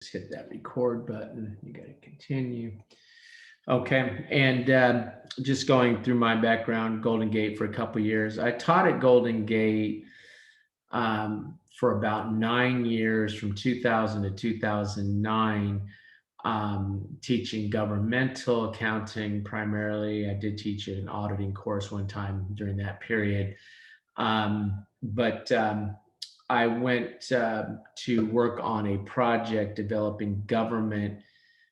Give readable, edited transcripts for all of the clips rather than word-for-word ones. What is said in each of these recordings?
hit that record button. You got to continue. Okay, and just going through my background, Golden Gate for a couple of years. I taught at Golden Gate for about 9 years, from 2000 to 2009, teaching governmental accounting primarily. I did teach an auditing course one time during that period. But I went to work on a project developing government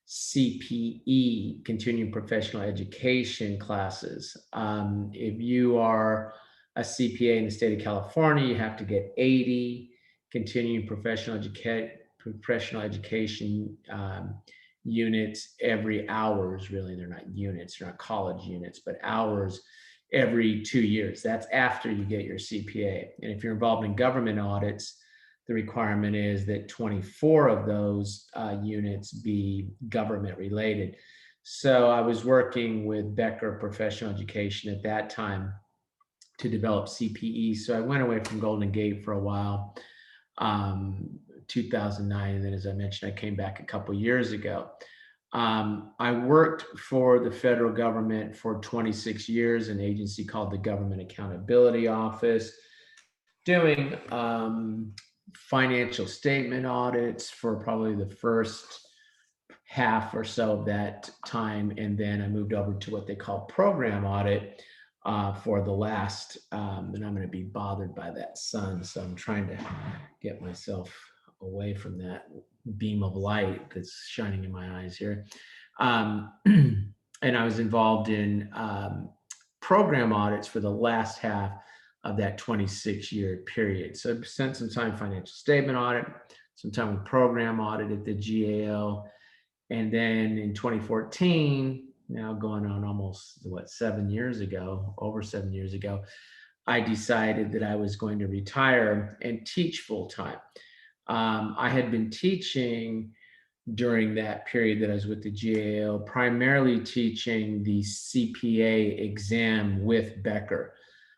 CPE, continuing professional education classes. If you are a CPA in the state of California, you have to get 80 continuing professional education units every hours. Really, they're not units, they're not college units, but hours every 2 years. That's after you get your CPA. And if you're involved in government audits, the requirement is that 24 of those units be government related. So I was working with Becker Professional Education at that time to develop CPE. So I went away from Golden Gate for a while, 2009. And then, as I mentioned, I came back a couple years ago. I worked for the federal government for 26 years, an agency called the Government Accountability Office, doing financial statement audits for probably the first half or so of that time. And then I moved over to what they call program audit for the last, and I'm going to be bothered by that sun. So I'm trying to get myself away from that beam of light that's shining in my eyes here. And I was involved in program audits for the last half of that 26-year period. So I spent some time financial statement audit, some time with program audit at the GAO. And then in 2014, now going on almost, over 7 years ago, I decided that I was going to retire and teach full time. I had been teaching during that period that I was with the GAO, primarily teaching the CPA exam with Becker.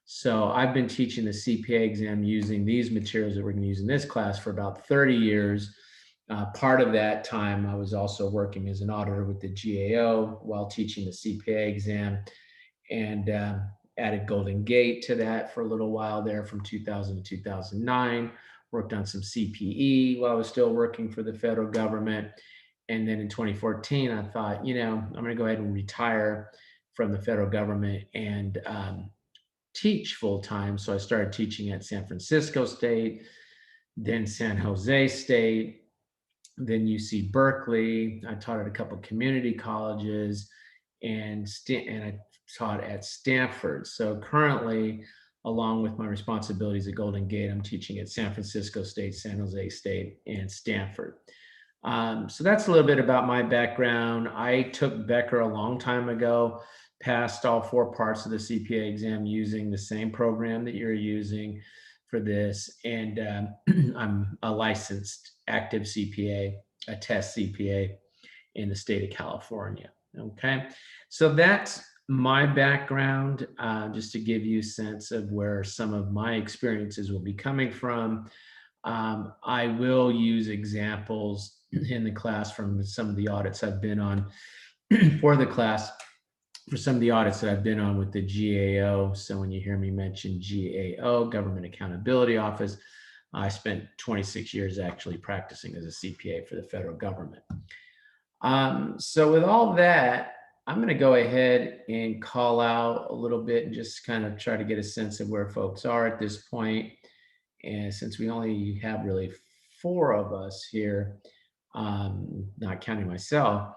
So I've been teaching the CPA exam using these materials that we're going to use in this class for about 30 years. Part of that time, I was also working as an auditor with the GAO while teaching the CPA exam, and added Golden Gate to that for a little while there from 2000 to 2009. Worked on some CPE while I was still working for the federal government. And then in 2014, I thought, I'm going to go ahead and retire from the federal government and teach full time. So I started teaching at San Francisco State, then San Jose State, then UC Berkeley. I taught at a couple of community colleges, and I taught at Stanford. So currently, along with my responsibilities at Golden Gate, I'm teaching at San Francisco State, San Jose State, and Stanford. So that's a little bit about my background. I took Becker a long time ago, passed all 4 parts of the CPA exam using the same program that you're using for this. And I'm a licensed active CPA, a test CPA in the state of California. Okay, so that's my background, just to give you a sense of where some of my experiences will be coming from. I will use examples in the class from some of the audits I've been on for the class, for some of the audits that I've been on with the GAO. So when you hear me mention GAO, Government Accountability Office, I spent 26 years actually practicing as a CPA for the federal government. So with all that, I'm going to go ahead and call out a little bit and just kind of try to get a sense of where folks are at this point. And since we only have really 4 of us here, not counting myself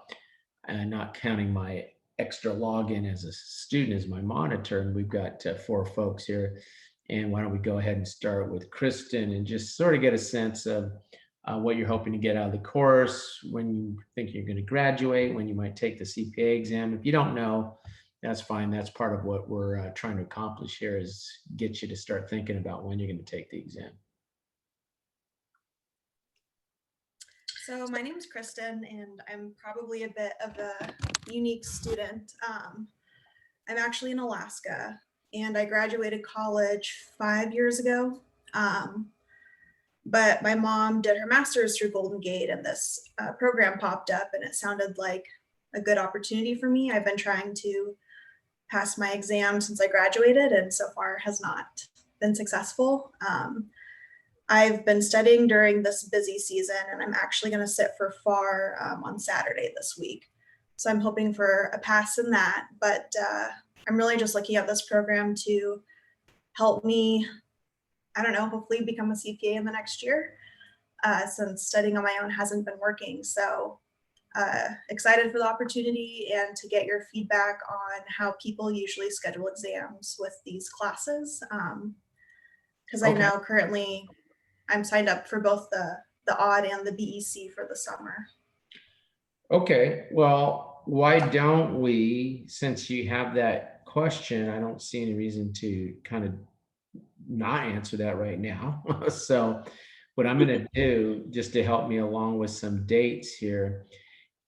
and not counting my extra login as a student as my monitor, and we've got 4 folks here. And why don't we go ahead and start with Kristen and just sort of get a sense of what you're hoping to get out of the course, when you think you're going to graduate, when you might take the CPA exam. If you don't know, that's fine. That's part of what we're trying to accomplish here, is get you to start thinking about when you're going to take the exam. So my name is Kristen, and I'm probably a bit of a unique student. I'm actually in Alaska, and I graduated college 5 years ago. But my mom did her master's through Golden Gate, and this program popped up, and it sounded like a good opportunity for me. I've been trying to pass my exam since I graduated, and so far has not been successful. I've been studying during this busy season, and I'm actually going to sit for FAR on Saturday this week. So I'm hoping for a pass in that, but I'm really just looking at this program to help me, I don't know, hopefully become a CPA in the next year, since studying on my own hasn't been working. So excited for the opportunity and to get your feedback on how people usually schedule exams with these classes. Because I Okay. know currently I'm signed up for both the AUD and the BEC for the summer. Okay, well, why don't we, since you have that question, I don't see any reason to kind of not answer that right now. So what I'm going to do, just to help me along with some dates here,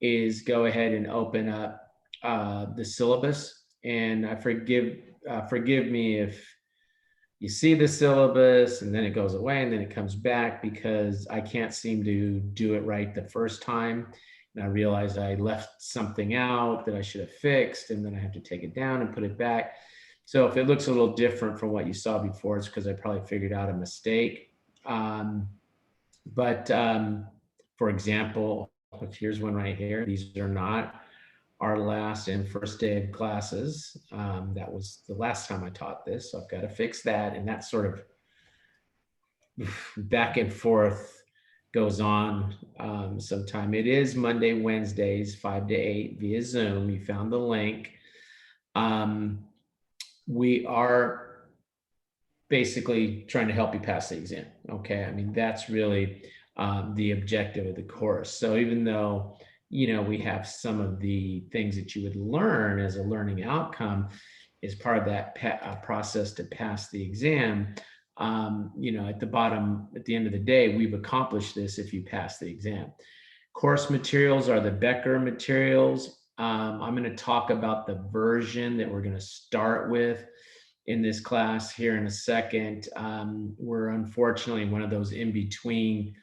is go ahead and open up the syllabus. And forgive me if you see the syllabus and then it goes away and then it comes back, because I can't seem to do it right the first time. And I realized I left something out that I should have fixed, and then I have to take it down and put it back. So if it looks a little different from what you saw before, it's because I probably figured out a mistake. But for example, here's one right here. These are not our last and first day of classes. That was the last time I taught this, so I've got to fix that. And that sort of back and forth goes on sometime. It is Monday, Wednesdays, 5 to 8 via Zoom. You found the link. We are basically trying to help you pass the exam. Okay. I mean, that's really the objective of the course. So even though, we have some of the things that you would learn as a learning outcome as part of that process to pass the exam, at the bottom, at the end of the day, we've accomplished this if you pass the exam. Course materials are the Becker materials. I'm going to talk about the version that we're going to start with in this class here in a second. We're unfortunately in one of those in-between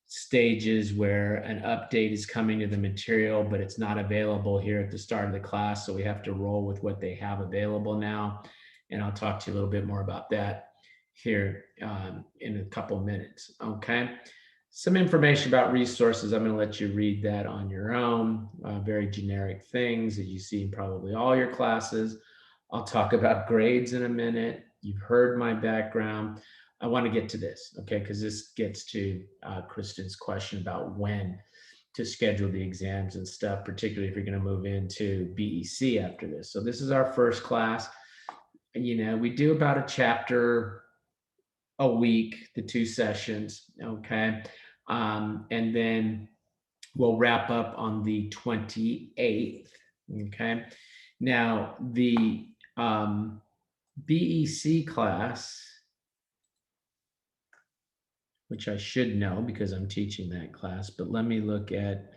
stages where an update is coming to the material, but it's not available here at the start of the class. So we have to roll with what they have available now. And I'll talk to you a little bit more about that here in a couple minutes. Okay. Some information about resources. I'm going to let you read that on your own. Very generic things that you see in probably all your classes. I'll talk about grades in a minute. You've heard my background. I want to get to this, okay, because this gets to Kristen's question about when to schedule the exams and stuff, particularly if you're going to move into BEC after this. So this is our first class. We do about a chapter a week, the 2 sessions, okay? And then we'll wrap up on the 28th, okay? Now, the BEC class, which I should know because I'm teaching that class, but let me look at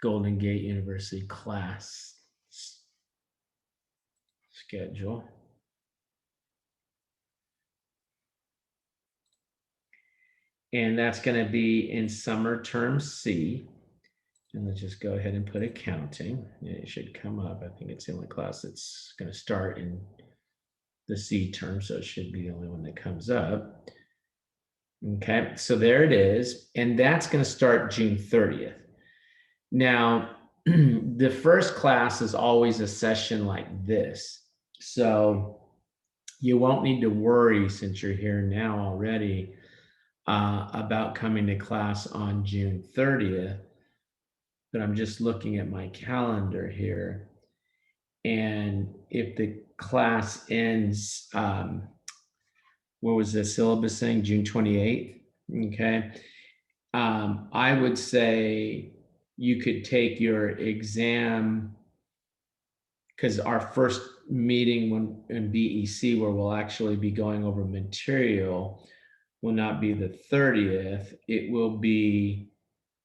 Golden Gate University class schedule. And that's going to be in summer term C. And let's just go ahead and put accounting. It should come up. I think it's the only class that's going to start in the C term, so it should be the only one that comes up. Okay, so there it is. And that's going to start June 30th. Now, the first class is always a session like this. So you won't need to worry, since you're here now already, about coming to class on June 30th. But I'm just looking at my calendar here. And if the class ends, what was the syllabus saying? June 28th. Okay. I would say you could take your exam, because our first meeting in BEC, where we'll actually be going over material, will not be the 30th. It will be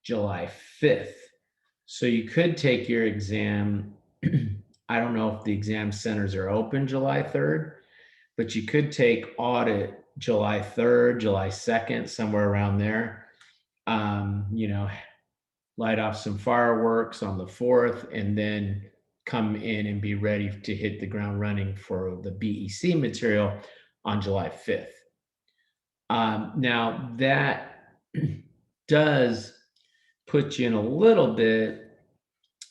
July 5th. So you could take your exam. I don't know if the exam centers are open July 3rd, but you could take audit July 3rd, July 2nd, somewhere around there. Light off some fireworks on the 4th, and then come in and be ready to hit the ground running for the BEC material on July 5th. Now that does put you in a little bit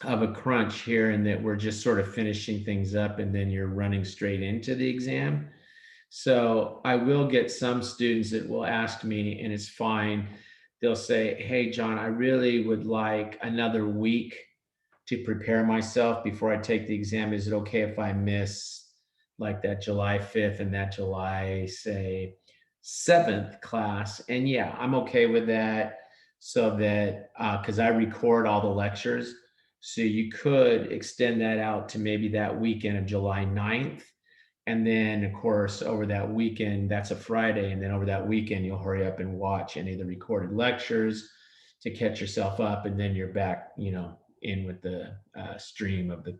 of a crunch here, in that we're just sort of finishing things up and then you're running straight into the exam. So I will get some students that will ask me, and it's fine. They'll say, "Hey, John, I really would like another week to prepare myself before I take the exam. Is it okay if I miss like that July 5th and that July, say, 7th class?" And yeah, I'm okay with that. So that, because I record all the lectures, so you could extend that out to maybe that weekend of July 9th. And then, of course, over that weekend, that's a Friday. And then over that weekend, you'll hurry up and watch any of the recorded lectures to catch yourself up. And then you're back, in with the stream of the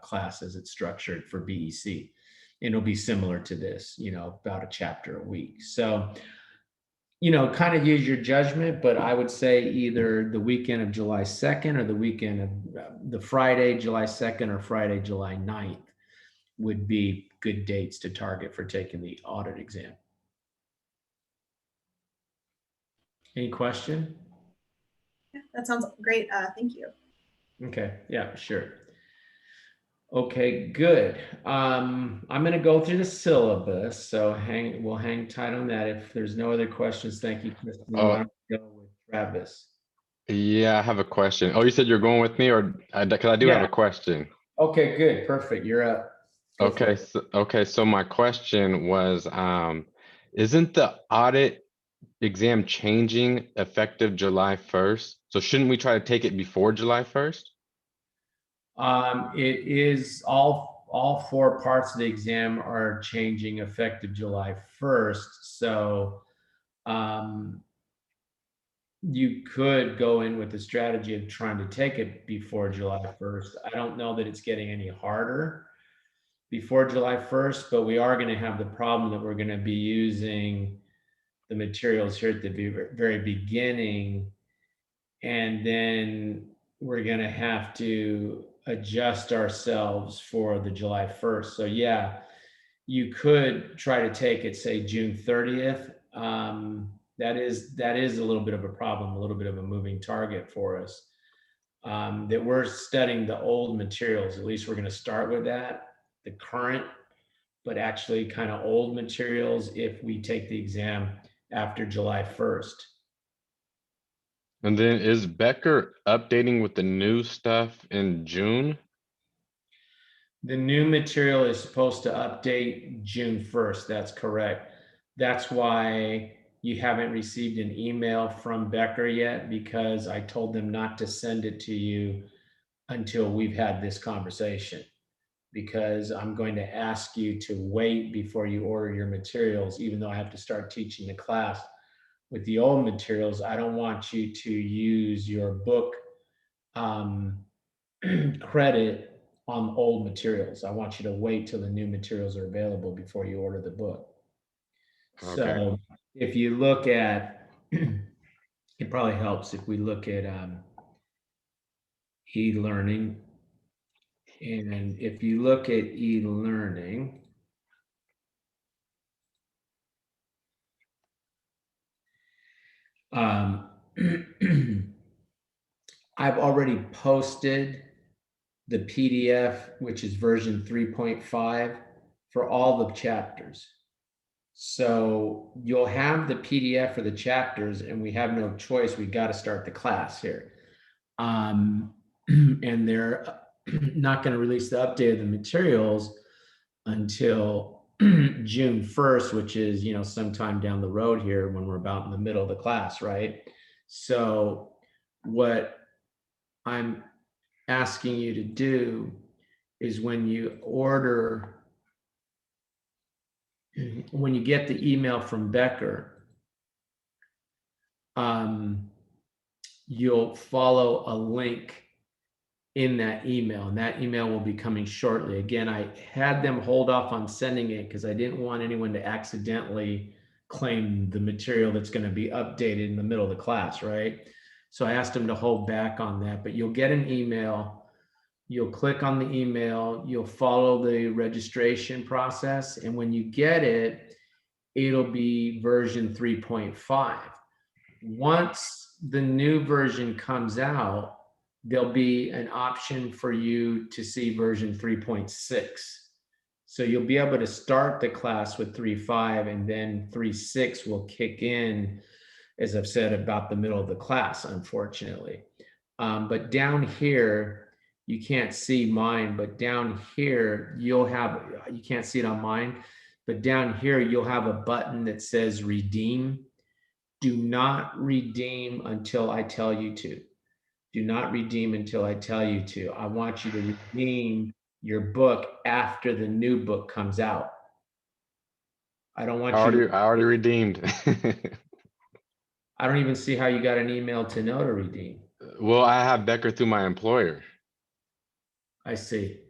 class as it's structured for BEC. And it'll be similar to this, about a chapter a week. So, kind of use your judgment, but I would say either the weekend of July 2nd or the weekend of the Friday, July 2nd, or Friday, July 9th would be good dates to target for taking the audit exam. Any question? Yeah, that sounds great. Thank you. Okay, yeah, sure. Okay, good. I'm going to go through the syllabus, so we'll hang tight on that. If there's no other questions, thank you, Kristen. Why don't we go with Travis? Yeah, I have a question. Oh, you said you're going with me, or because I do have Yeah. a question. Okay, good, perfect. You're up. Go for it. Okay. So my question was, isn't the audit exam changing effective July 1st? So shouldn't we try to take it before July 1st? It is all four parts of the exam are changing effective July 1st. So you could go in with the strategy of trying to take it before July 1st. I don't know that it's getting any harder before July 1st, but we are going to have the problem that we're going to be using the materials here at the very beginning, and then we're going to have to adjust ourselves for the July 1st. So yeah, you could try to take it, say, June 30th. That is a little bit of a problem, a little bit of a moving target for us. That we're studying the old materials. At least we're going to start with that, the current, but actually kind of old materials if we take the exam after July 1st. And then is Becker updating with the new stuff in June? The new material is supposed to update June 1st. That's correct. That's why you haven't received an email from Becker yet, because I told them not to send it to you until we've had this conversation, because I'm going to ask you to wait before you order your materials, even though I have to start teaching the class with the old materials. I don't want you to use your book credit on old materials. I want you to wait till the new materials are available before you order the book. Okay. So if you look at, it probably helps if we look at e-learning. And if you look at e-learning, I've already posted the PDF, which is version 3.5 for all the chapters. So you'll have the PDF for the chapters, and we have no choice. We got to start the class here. And they're not going to release the update of the materials until June 1st, which is, sometime down the road here when we're about in the middle of the class, right? So what I'm asking you to do is when you get the email from Becker, you'll follow a link in that email, and that email will be coming shortly. Again, I had them hold off on sending it because I didn't want anyone to accidentally claim the material that's going to be updated in the middle of the class, right? So I asked them to hold back on that, but you'll get an email. You'll click on the email, you'll follow the registration process, and when you get it, it'll be version 3.5. Once the new version comes out, there'll be an option for you to see version 3.6. So you'll be able to start the class with 3.5, and then 3.6 will kick in, as I've said, about the middle of the class, unfortunately. But down here, you can't see mine, but down here, you can't see it on mine, but down here, you'll have a button that says redeem. Do not redeem until I tell you to. Do not redeem until I tell you to. I want you to redeem your book after the new book comes out. I don't want you to. I already redeemed. I don't even see how you got an email to know to redeem. Well, I have Becker through my employer. I see.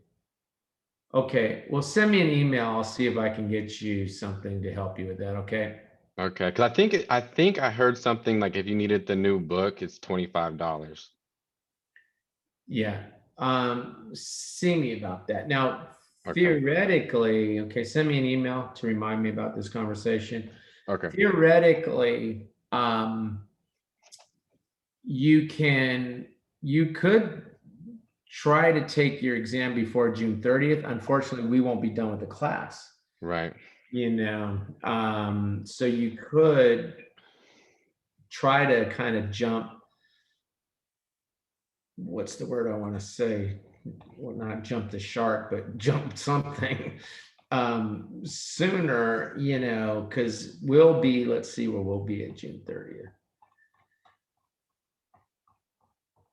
Okay, well, send me an email. I'll see if I can get you something to help you with that, okay? Okay, because I think I heard something like if you needed the new book, it's $25. Yeah, see me about that. Now, Okay. theoretically, okay, send me an email to remind me about this conversation. Okay. Theoretically, you could try to take your exam before June 30th. Unfortunately, we won't be done with the class, Right. so you could try to kind of jump, what's the word I want to say? Well, not jump the shark, but jump something sooner, because we'll be, let's see where we'll be at June 30th.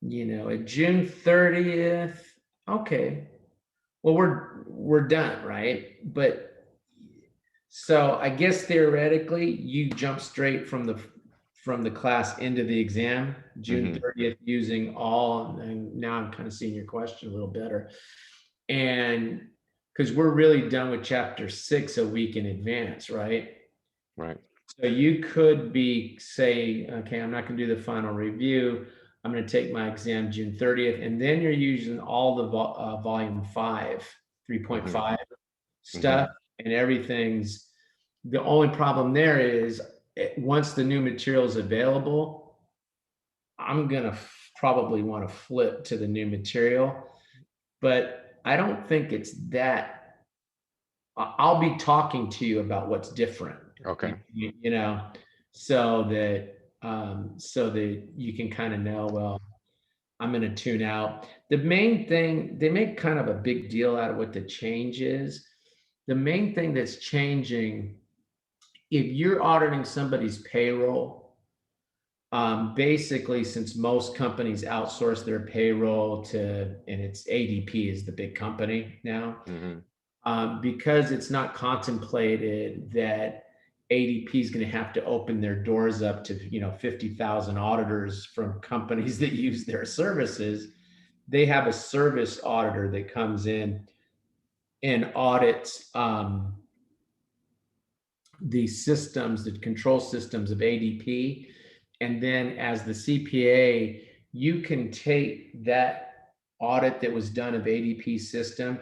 At June 30th, okay. Well, we're done, right? But so I guess theoretically you jump straight from the class into the exam, June 30th, using all, and now I'm kind of seeing your question a little better. And because we're really done with chapter 6 a week in advance, right? Right. So you could be say, okay, I'm not going to do the final review. I'm going to take my exam June 30th, and then you're using all the volume 5, 3.5 stuff, and everything's. The only problem there is once the new material is available, I'm going to probably want to flip to the new material, but I don't think it's that. I'll be talking to you about what's different. Okay. So that you can kind of know, well, I'm going to tune out. The main thing, they make kind of a big deal out of what the change is. The main thing that's changing, if you're auditing somebody's payroll, basically, since most companies outsource their payroll and it's ADP is the big company now, because it's not contemplated that ADP is going to have to open their doors up to 50,000 auditors from companies that use their services. They have a service auditor that comes in and audits the systems, the control systems of ADP. And then as the CPA, you can take that audit that was done of ADP system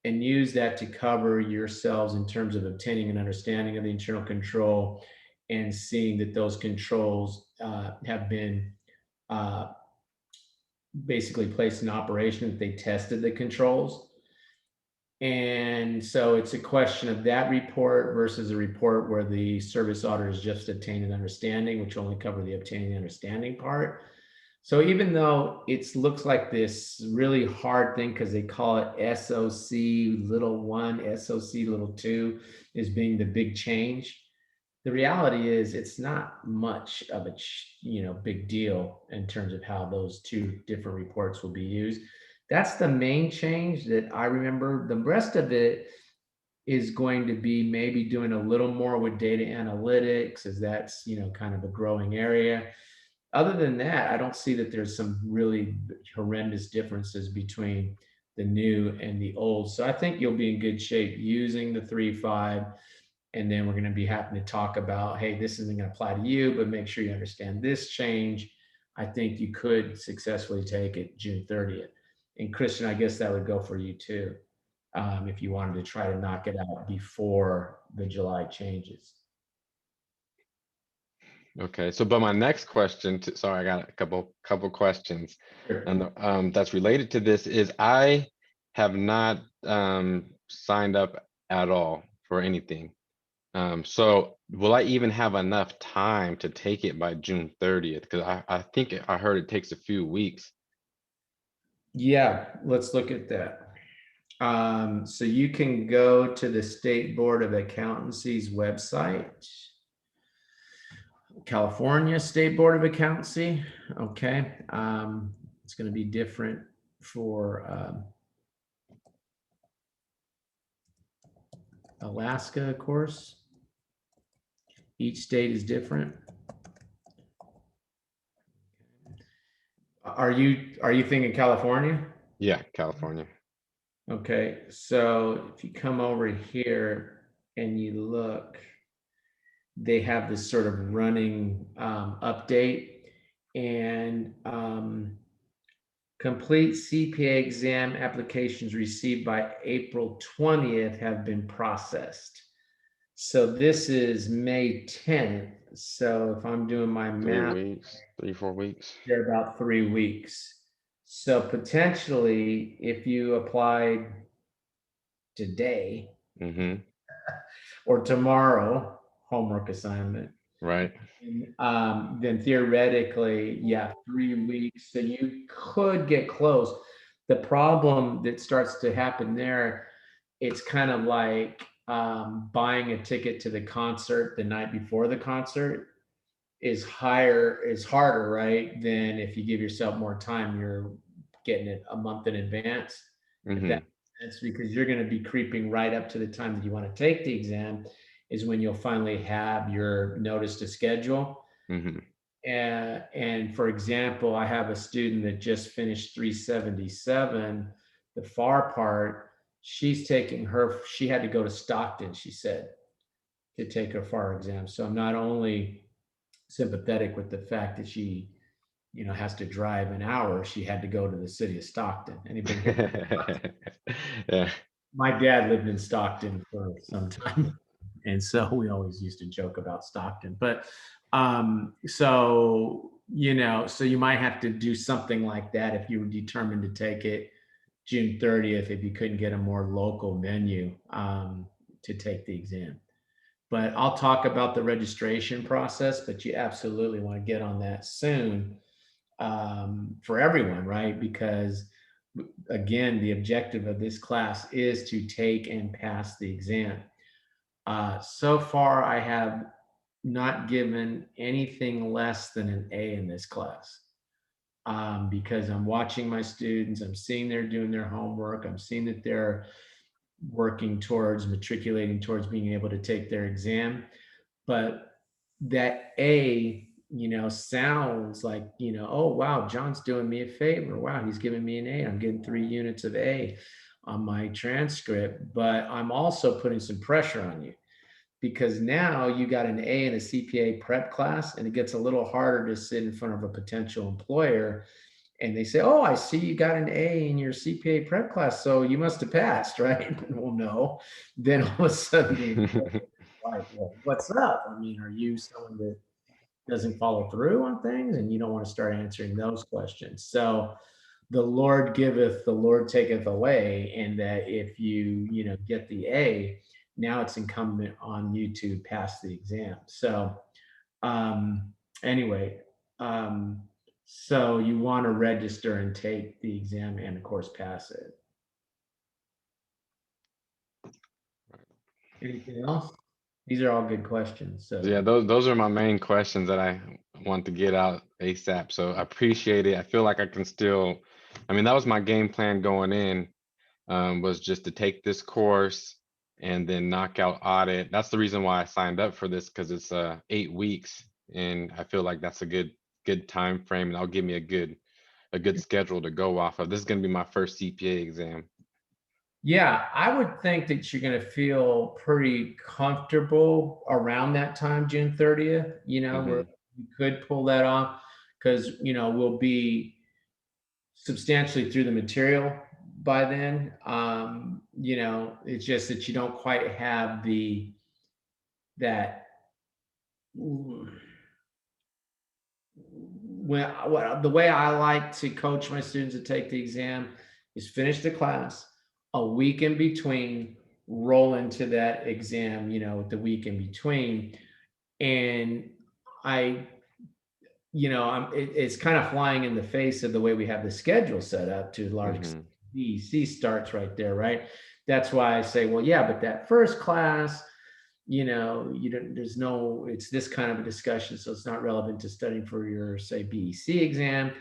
and use that to cover yourselves in terms of obtaining an understanding of the internal control and seeing that those controls have been basically placed in operation, that they tested the controls. And so it's a question of that report versus a report where the service auditors just obtained an understanding, which only cover the obtaining the understanding part. So even though it looks like this really hard thing, because they call it SOC little 1, SOC little 2 is being the big change, the reality is it's not much of a big deal in terms of how those two different reports will be used. That's the main change that I remember. The rest of it is going to be maybe doing a little more with data analytics, as that's kind of a growing area. Other than that, I don't see that there's some really horrendous differences between the new and the old. So I think you'll be in good shape using the 3.5. And then we're going to be happy to talk about, hey, this isn't going to apply to you, but make sure you understand this change. I think you could successfully take it June 30th. And Christian, I guess that would go for you too, if you wanted to try to knock it out before the July changes. Okay, so but my next question, sorry, I got a couple questions, Sure. and that's related to this is I have not signed up at all for anything. So will I even have enough time to take it by June 30th? Because I think I heard it takes a few weeks. Yeah, let's look at that. So you can go to the State Board of Accountancy's website, California State Board of Accountancy. Okay. It's going to be different for Alaska, of course. Each state is different. Are you thinking California? Yeah, California. Okay, so if you come over here and you look, they have this sort of running update, and complete CPA exam applications received by April 20th have been processed. So this is May 10th. So if I'm doing my 3 math, weeks, 4 weeks. they're about 3 weeks. So potentially, if you applied today Mm-hmm. or tomorrow, homework assignment, Right. then theoretically, yeah, 3 weeks. So you could get close. The problem that starts to happen there, it's kind of like buying a ticket to the concert the night before the concert is harder, right? Than if you give yourself more time, you're getting it a month in advance. If Mm-hmm. that makes sense, because you're going to be creeping right up to the time that you want to take the exam is when you'll finally have your notice to schedule. Mm-hmm. And for example, I have a student that just finished 377, the FAR part. She's taking she had to go to Stockton, she said, to take her FAR exam. So I'm not only sympathetic with the fact that she, has to drive an hour. She had to go to the city of Stockton. Anybody here? Yeah. My dad lived in Stockton for some time, and so we always used to joke about Stockton. But so you might have to do something like that if you were determined to take it June 30th, if you couldn't get a more local venue to take the exam. But I'll talk about the registration process, but you absolutely want to get on that soon for everyone, right? Because again, the objective of this class is to take and pass the exam. So far, I have not given anything less than an A in this class because I'm watching my students, I'm seeing they're doing their homework, I'm seeing that they're working towards matriculating towards being able to take their exam. But that A, sounds like, oh, wow, John's doing me a favor. Wow, he's giving me an A. I'm getting 3 units of A on my transcript, but I'm also putting some pressure on you because now you got an A in a CPA prep class and it gets a little harder to sit in front of a potential employer and they say, oh, I see you got an A in your CPA prep class, so you must have passed, right? Well, no. Then all of a sudden the employer is like, well, what's up? I mean, are you someone that doesn't follow through on things? And you don't want to start answering those questions. So the Lord giveth, the Lord taketh away. And that if you, get the A, now it's incumbent on you to pass the exam. So anyway, so you want to register and take the exam and of course pass it. Anything else? These are all good questions. So Yeah, those are my main questions that I want to get out ASAP. So I appreciate it. I feel like I can still, I mean, that was my game plan going in, was just to take this course and then knock out audit. That's the reason why I signed up for this because it's 8 weeks, and I feel like that's a good time frame, and that'll give me a good schedule to go off of. This is going to be my first CPA exam. Yeah, I would think that you're going to feel pretty comfortable around that time, June 30th, where Hmm. you could pull that off because, we'll be substantially through the material by then. It's just that you don't quite have that the way I like to coach my students to take the exam is finish the class, a week in between, roll into that exam, the week in between. And I, it's kind of flying in the face of the way we have the schedule set up to a large extent. Hmm. BEC starts right there, right? That's why I say, well, yeah, but that first class, you don't, there's no, it's this kind of a discussion, so it's not relevant to studying for your, say, BEC exam.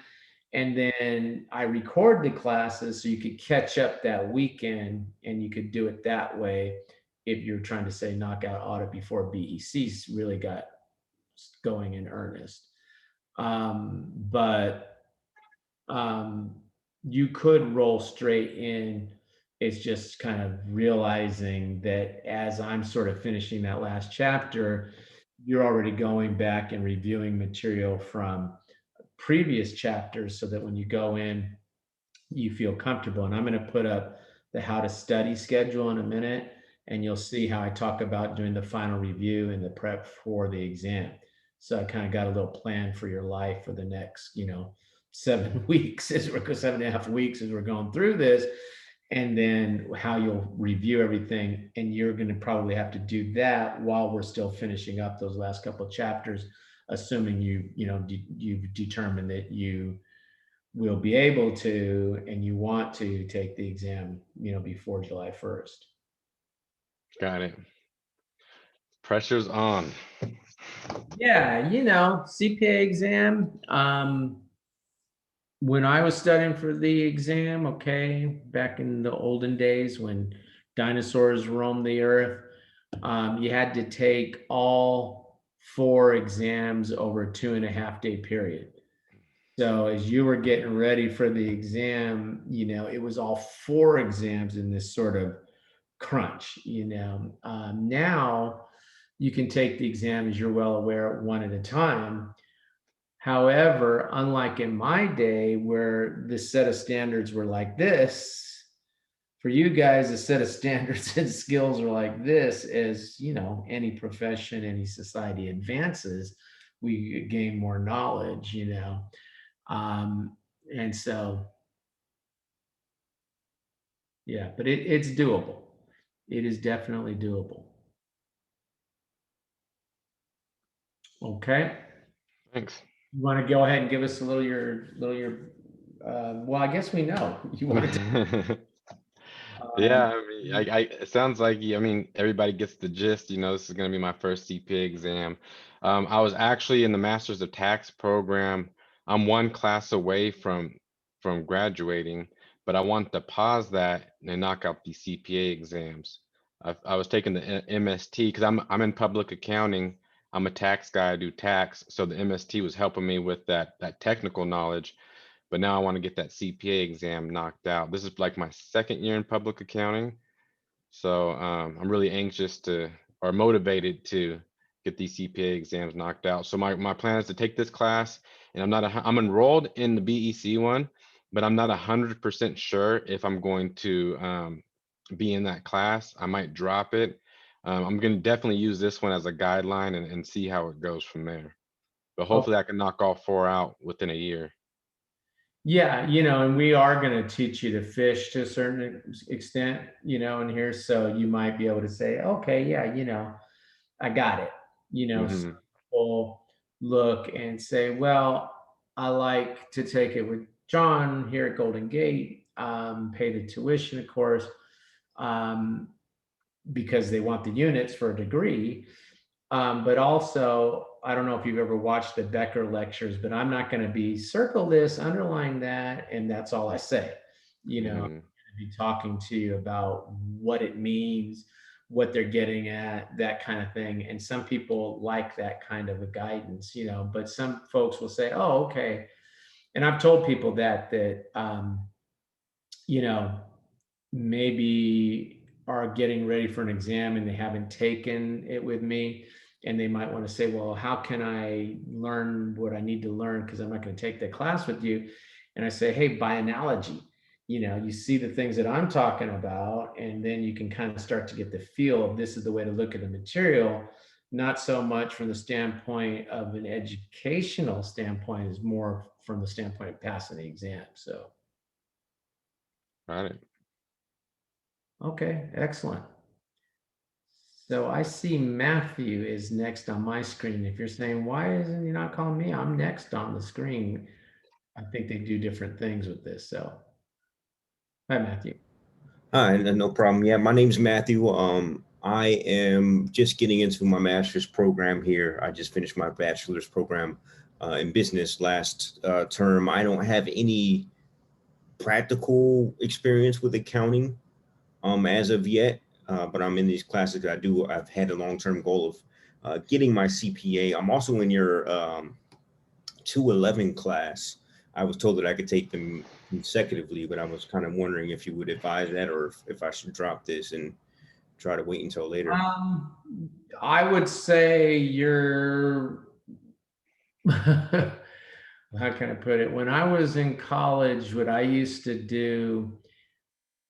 And then I record the classes so you could catch up that weekend and you could do it that way if you're trying to say knock out audit before BEC's really got going in earnest. But um, you could roll straight in. It's just kind of realizing that as I'm sort of finishing that last chapter, you're already going back and reviewing material from previous chapters so that when you go in, you feel comfortable. And I'm going to put up the how to study schedule in a minute, and you'll see how I talk about doing the final review and the prep for the exam. So I kind of got a little plan for your life for the next, 7 weeks, 7.5 weeks as we're going through this, and then how you'll review everything. And you're going to probably have to do that while we're still finishing up those last couple of chapters, assuming you've determined that you will be able to and you want to take the exam, before July 1st. Got it. Pressure's on. Yeah, CPA exam. When I was studying for the exam, okay, back in the olden days when dinosaurs roamed the earth, you had to take all 4 exams over a 2.5 day period. So as you were getting ready for the exam, it was all 4 exams in this sort of crunch. Now you can take the exam, as you're well aware, one at a time. However, unlike in my day where the set of standards were like this, for you guys, the set of standards and skills are like this. As any profession, any society advances, we gain more knowledge. Um, and so, yeah, but it's doable. It is definitely doable. Okay. Thanks. You want to go ahead and give us a well, I guess we know you want to. Yeah, Um, I mean, it sounds like, I mean, everybody gets the gist, this is going to be my first CPA exam. I was actually in the Masters of Tax program. I'm one class away from graduating, but I want to pause that and knock out the CPA exams. I was taking the MST because I'm in public accounting. I'm a tax guy, I do tax, so the MST was helping me with that technical knowledge. But now I want to get that CPA exam knocked out. This is like my second year in public accounting. So I'm really anxious or motivated to get these CPA exams knocked out. So my plan is to take this class, and I'm enrolled in the BEC one, but I'm not 100% sure if I'm going to be in that class. I might drop it. I'm going to definitely use this one as a guideline and see how it goes from there. But hopefully I can knock all 4 out within a year. yeah, and we are going to teach you to fish to a certain extent, in here. So you might be able to say, okay, yeah, I got it. Some Hmm. people look and say, well, I like to take it with John here at Golden Gate, pay the tuition, of course, um, because they want the units for a degree. But also, I don't know if you've ever watched the Becker lectures, but I'm not going to be circle this, underline that, and that's all I say. I'm Hmm. going to be talking to you about what it means, what they're getting at, that kind of thing. And some people like that kind of a guidance, but some folks will say, oh, okay. And I've told people that, you know, maybe are getting ready for an exam and they haven't taken it with me, and they might want to say, well, how can I learn what I need to learn, because I'm not going to take the class with you. And I say, hey, by analogy, you see the things that I'm talking about, and then you can kind of start to get the feel of this is the way to look at the material, not so much from the standpoint of an educational standpoint, is more from the standpoint of passing the exam. So Got it. okay, excellent. So I see Matthew is next on my screen. If you're saying, why isn't he not calling me? I'm next on the screen. I think they do different things with this. So, hi, Matthew. Hi, no problem. Yeah, my name's Matthew. I am just getting into my master's program here. I just finished my bachelor's program in business last term. I don't have any practical experience with accounting as of yet, but I'm in these classes. I've had a long-term goal of getting my CPA. I'm also in your 211 class. I was told that I could take them consecutively, but I was kind of wondering if you would advise that, or if I should drop this and try to wait until later. I would say you're, how can I put it? When I was in college, what I used to do,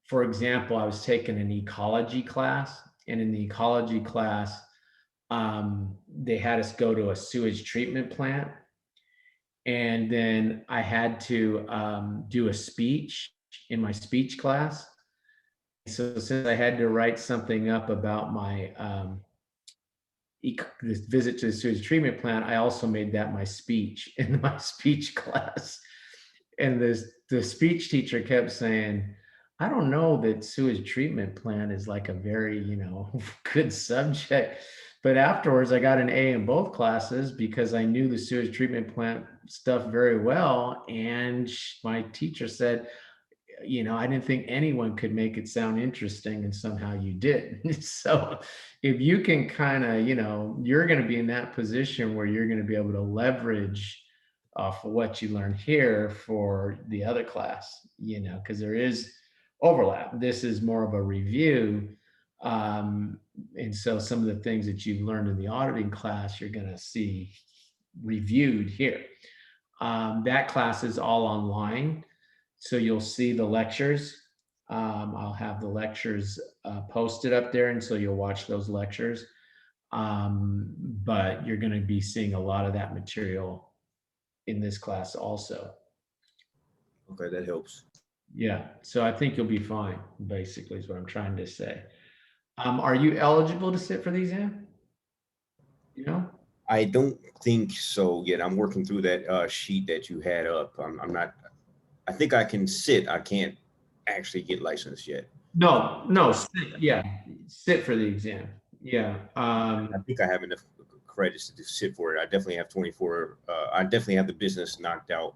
for example, I was taking an ecology class, and in the ecology class, they had us go to a sewage treatment plant. And then I had to do a speech in my speech class. So since I had to write something up about my this visit to the sewage treatment plant, I also made that my speech in my speech class. And the speech teacher kept saying, I don't know that sewage treatment plant is like a very, good subject. But afterwards, I got an A in both classes because I knew the sewage treatment plant stuff very well. And my teacher said, I didn't think anyone could make it sound interesting, and somehow you did. So if you can kind of, you're going to be in that position where you're going to be able to leverage off of what you learn here for the other class, because there is overlap. This is more of a review. And so some of the things that you've learned in the auditing class, you're going to see reviewed here. That class is all online. So you'll see the lectures. I'll have the lectures posted up there, and so you'll watch those lectures. But you're going to be seeing a lot of that material in this class also. Okay, that helps. Yeah, so I think you'll be fine, basically, is what I'm trying to say. Are you eligible to sit for the exam? I don't think so yet. I'm working through that sheet that you had up. I'm not. I think I can sit. I can't actually get licensed yet. No, sit for the exam. Yeah. I think I have enough credits to sit for it. I definitely have 24. I definitely have the business knocked out.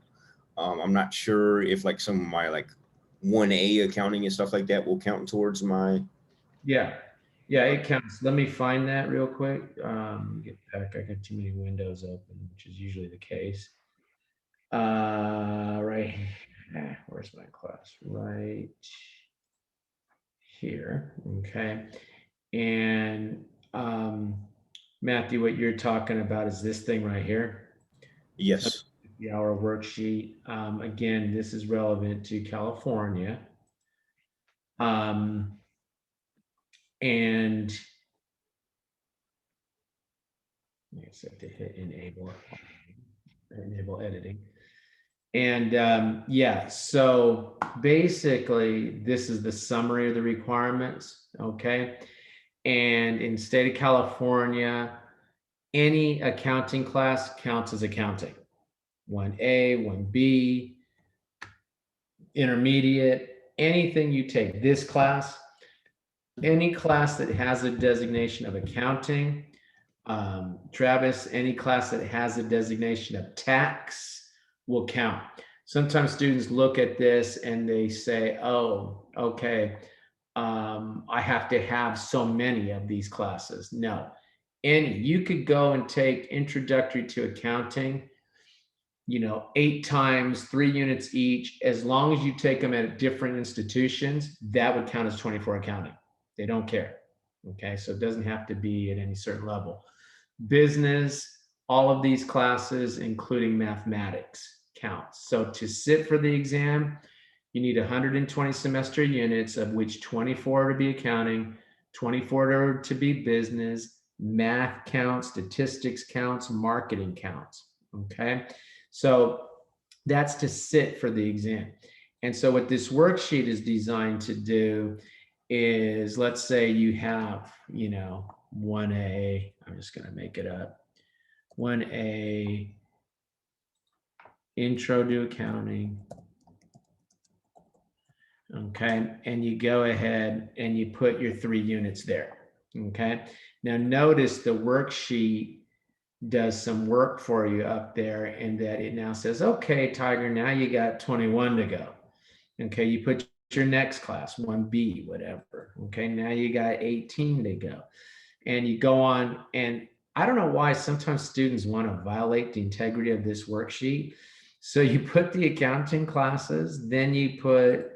I'm not sure if like some of my like 1A accounting and stuff like that will count towards my. Yeah, it counts. Let me find that real quick. Get back. I got too many windows open, which is usually the case. Right. Where's my class? Right here. Okay. And Matthew, what you're talking about is this thing right here. Yes. The hour worksheet. Again, this is relevant to California. And I guess I have to hit enable editing. And so basically this is the summary of the requirements, okay? And in the state of California, any accounting class counts as accounting. 1A, 1B, intermediate, anything you take. This class, any class that has a designation of accounting, Travis, any class that has a designation of tax will count. Sometimes students look at this and they say, oh, okay, I have to have so many of these classes. No, you could go and take introductory to accounting 8 times 3 units each, as long as you take them at different institutions, that would count as 24 accounting. They don't care. Okay, so it doesn't have to be at any certain level. Business, all of these classes, including mathematics, counts. So to sit for the exam, you need 120 semester units, of which 24 to be accounting, 24 to be business, math counts, statistics counts, marketing counts. Okay, so that's to sit for the exam. And so what this worksheet is designed to do is, let's say you have, 1A, I'm just going to make it up, 1A, intro to accounting. Okay, and you go ahead and you put your 3 units there. Okay, now notice the worksheet does some work for you up there, and that it now says, okay, Tiger, now you got 21 to go. Okay, you put your next class, 1B, whatever. Okay, now you got 18 to go. And you go on, and I don't know why sometimes students want to violate the integrity of this worksheet. So you put the accounting classes, then you put,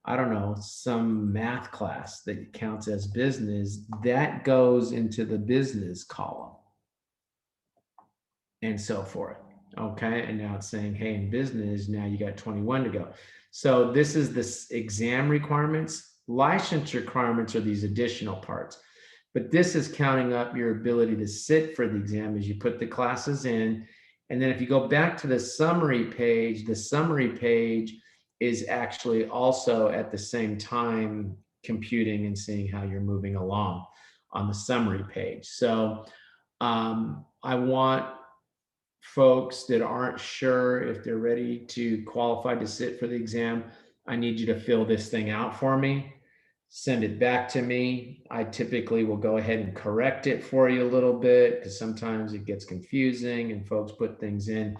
I don't know, some math class that counts as business, that goes into the business column and so forth. Okay, and now it's saying, hey, in business, now you got 21 to go. So this is the exam requirements. License requirements are these additional parts. But this is counting up your ability to sit for the exam as you put the classes in. And then if you go back to the summary page is actually also at the same time computing and seeing how you're moving along on the summary page. So I want folks that aren't sure if they're ready to qualify to sit for the exam, I need you to fill this thing out for me. Send it back to me. I typically will go ahead and correct it for you a little bit, because sometimes it gets confusing and folks put things in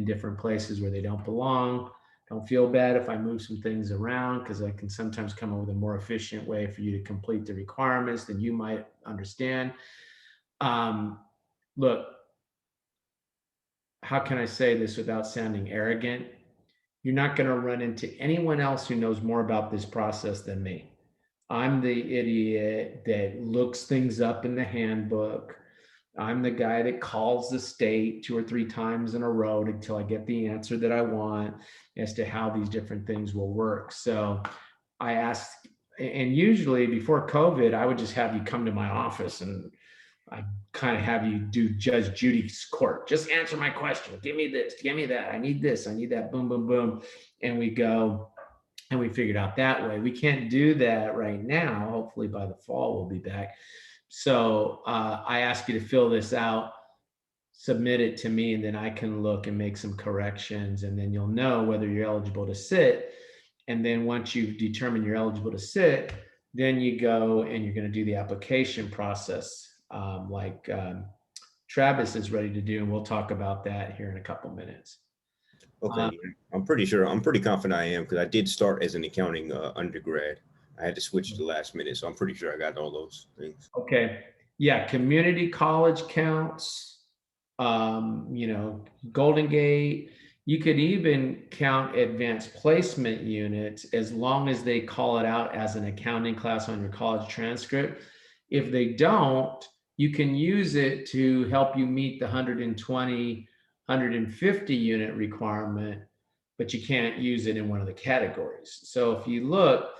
different places where they don't belong. Don't feel bad if I move some things around, because I can sometimes come up with a more efficient way for you to complete the requirements than you might understand. Look, how can I say this without sounding arrogant? You're not going to run into anyone else who knows more about this process than me. I'm the idiot that looks things up in the handbook. I'm the guy that calls the state 2 or 3 times in a row until I get the answer that I want as to how these different things will work. So I ask, and usually before COVID, I would just have you come to my office and I kind of have you do Judge Judy's court. Just answer my question. Give me this, give me that. I need this, I need that, boom, boom, boom. And we go and we figured out that way. We can't do that right now. Hopefully by the fall, we'll be back. So I ask you to fill this out, submit it to me, and then I can look and make some corrections, and then you'll know whether you're eligible to sit. And then once you've determined you're eligible to sit, then you go and you're going to do the application process, like Travis is ready to do, and we'll talk about that here in a couple minutes. Okay, I'm pretty confident I am, because I did start as an accounting undergrad. I had to switch to the last minute, so I'm pretty sure I got all those things. Okay, yeah, community college counts, Golden Gate. You could even count advanced placement units as long as they call it out as an accounting class on your college transcript. If they don't, you can use it to help you meet the 120, 150 unit requirement, but you can't use it in one of the categories. So if you look,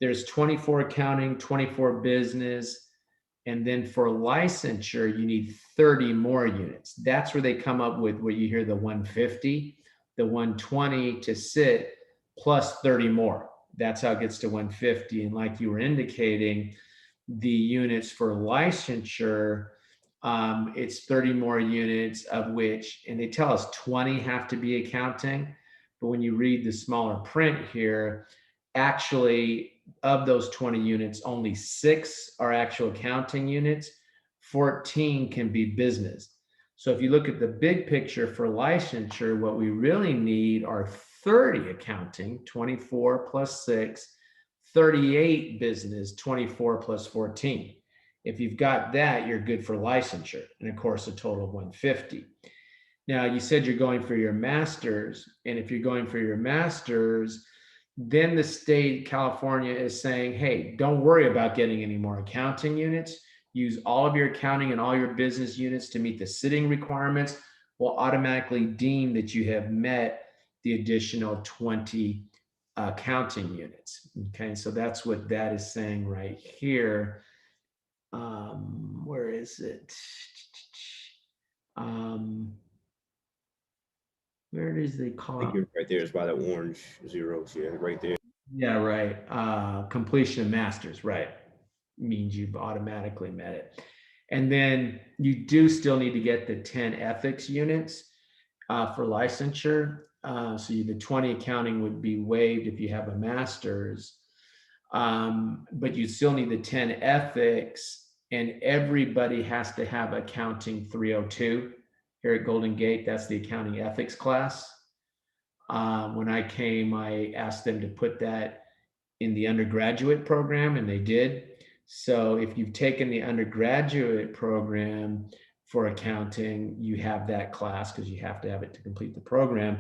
there's 24 accounting, 24 business, and then for licensure, you need 30 more units. That's where they come up with what you hear, the 150, the 120 to sit plus 30 more. That's how it gets to 150. And like you were indicating, the units for licensure, it's 30 more units, of which, and they tell us 20 have to be accounting. But when you read the smaller print here, actually, of those 20 units, only 6 are actual accounting units, 14 can be business. So if you look at the big picture for licensure, what we really need are 30 accounting, 24 plus 6, 38 business, 24 plus 14. If you've got that, you're good for licensure. And of course, a total of 150. Now, you said you're going for your master's, and if you're going for your master's, then the state, California, is saying, hey, don't worry about getting any more accounting units. Use all of your accounting and all your business units to meet the sitting requirements. Will automatically deem that you have met the additional 20 accounting units. Okay, so that's what that is saying right here. Where is it? Where does they I call think it? you're right there. It's by the orange zeros. Yeah, right there. Yeah, right. Completion of masters, right. Means you've automatically met it. And then you do still need to get the 10 ethics units for licensure. So the 20 accounting would be waived if you have a master's. But you still need the 10 ethics, and everybody has to have accounting 302 here at Golden Gate. That's the accounting ethics class. When I came, I asked them to put that in the undergraduate program, and they did. So if you've taken the undergraduate program for accounting, you have that class because you have to have it to complete the program.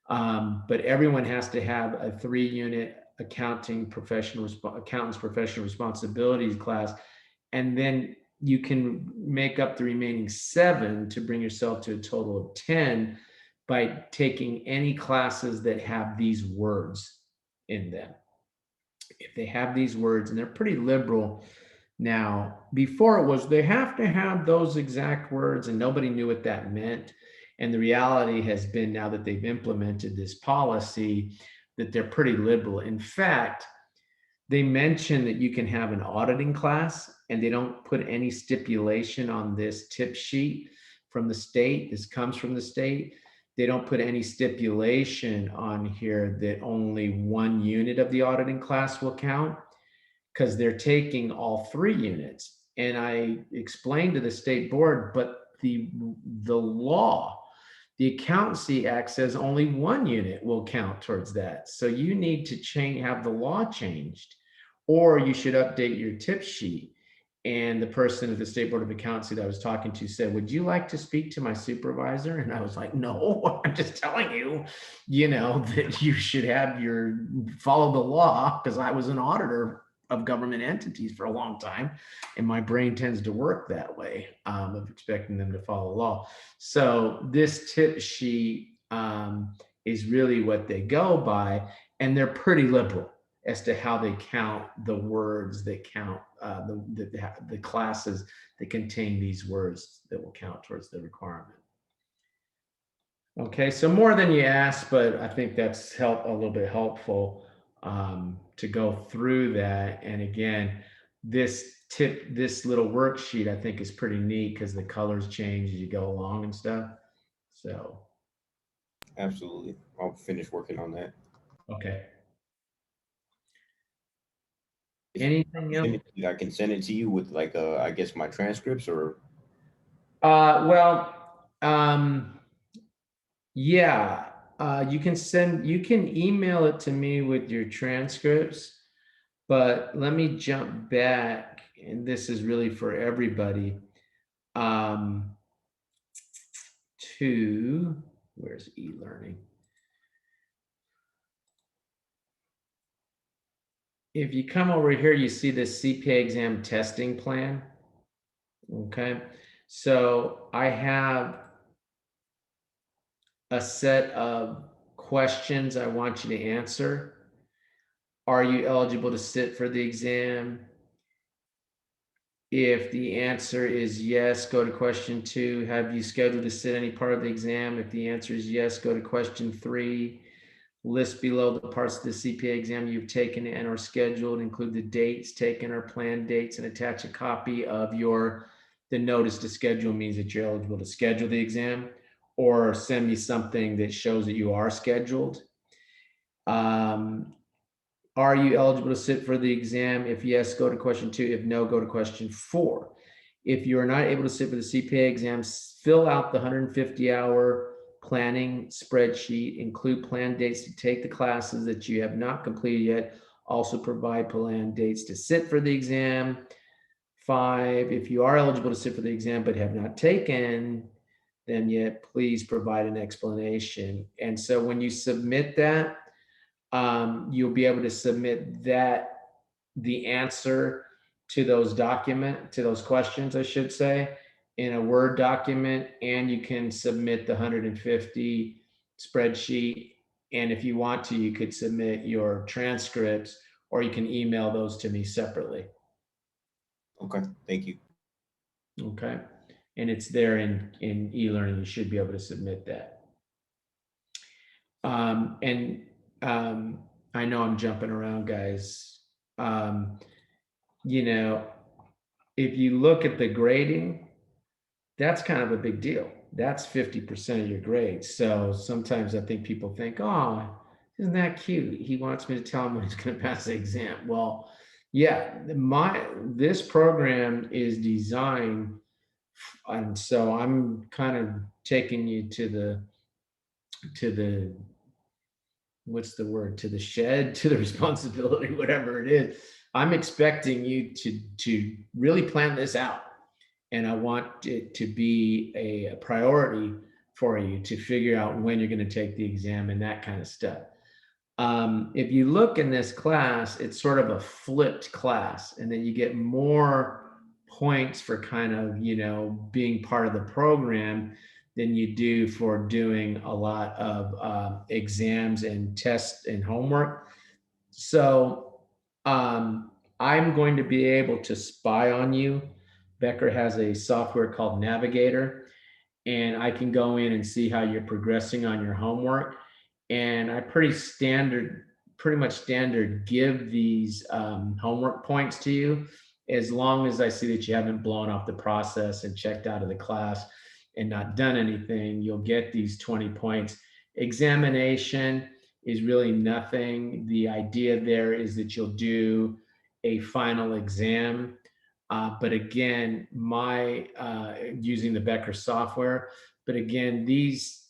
But everyone has to have a 3-unit accountant's professional responsibilities class, and then you can make up the remaining 7 to bring yourself to a total of 10 by taking any classes that have these words in them. If they have these words, and they're pretty liberal now. Before it was they have to have those exact words, and nobody knew what that meant. And the reality has been, now that they've implemented this policy, that they're pretty liberal. In fact, they mention that you can have an auditing class, and they don't put any stipulation on this tip sheet from the state. This comes from the state. They don't put any stipulation on here that only 1 unit of the auditing class will count, because they're taking all 3 units. And I explained to the state board, but the law, the Accountancy Act says only 1 unit will count towards that. So you need to have the law changed, or you should update your tip sheet. And the person at the State Board of Accountancy that I was talking to said, would you like to speak to my supervisor? And I was like, no, I'm just telling you, that you should follow the law, because I was an auditor of government entities for a long time, and my brain tends to work that way, of expecting them to follow the law. So this tip sheet is really what they go by, and they're pretty liberal as to how they count the words that count, the classes that contain these words that will count towards the requirement. Okay, so more than you asked, but I think that's a little bit helpful to go through that. And again, this little worksheet I think is pretty neat, because the colors change as you go along and stuff. So Absolutely. I'll finish working on that. okay. Anything else? I can send it to you with, like, I guess my transcripts, or Yeah, you can email it to me with your transcripts, but let me jump back, and this is really for everybody, to, where's e-learning? If you come over here, you see this Cpa Exam testing plan. Okay, so I have a set of questions I want you to answer. Are you eligible to sit for the exam? If the answer is yes, go to question 2. Have you scheduled to sit any part of the exam? If the answer is yes, go to question 3. List below the parts of the CPA exam you've taken and or scheduled, include the dates taken or planned dates, and attach a copy of the notice to schedule means that you're eligible to schedule the exam, or send me something that shows that you are scheduled. Are you eligible to sit for the exam? If yes, go to question 2. If no, go to question 4. If you are not able to sit for the CPA exam, fill out the 150-hour planning spreadsheet, include planned dates to take the classes that you have not completed yet. Also provide planned dates to sit for the exam. 5, if you are eligible to sit for the exam but have not taken then yet please provide an explanation. And so when you submit that, you'll be able to submit the answer to those questions, I should say, in a Word document, and you can submit the 150 spreadsheet. And if you want to, you could submit your transcripts, or you can email those to me separately. Okay, thank you. Okay. And it's there in e-learning. You should be able to submit that. I know I'm jumping around, guys. You know, if you look at the grading, that's kind of a big deal. That's 50% of your grade. So sometimes I think people think, oh, isn't that cute? He wants me to tell him when he's going to pass the exam. Well, yeah, this program is designed, and so I'm kind of taking you to the what's the word, to the shed, to the responsibility, whatever it is. I'm expecting you to really plan this out, and I want it to be a priority for you to figure out when you're going to take the exam and that kind of stuff. If you look in this class, it's sort of a flipped class, and then you get more points for kind of, being part of the program than you do for doing a lot of exams and tests and homework. So I'm going to be able to spy on you. Becker has a software called Navigator, and I can go in and see how you're progressing on your homework. And I pretty much standard give these homework points to you, as long as I see that you haven't blown off the process and checked out of the class and not done anything. You'll get these 20 points. Examination is really nothing. The idea there is that you'll do a final exam. But again, using the Becker software, but again, these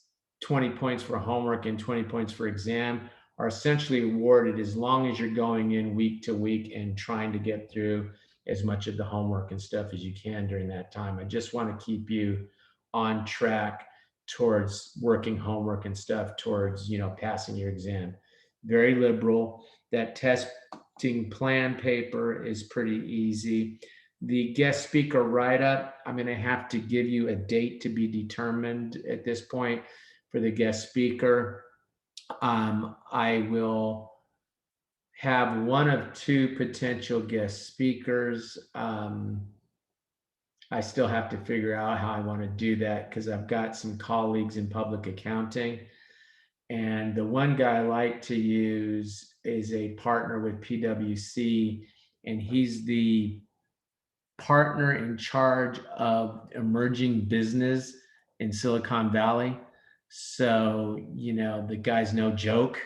20 points for homework and 20 points for exam are essentially awarded as long as you're going in week to week and trying to get through as much of the homework and stuff as you can during that time. I just want to keep you on track towards working homework and stuff towards, passing your exam. Very liberal. That testing plan paper is pretty easy. The guest speaker write-up, I'm going to have to give you a date to be determined at this point for the guest speaker. I will have one of two potential guest speakers. I still have to figure out how I want to do that, because I've got some colleagues in public accounting. And the one guy I like to use is a partner with PwC, and he's the partner in charge of emerging business in Silicon Valley. So, the guy's no joke,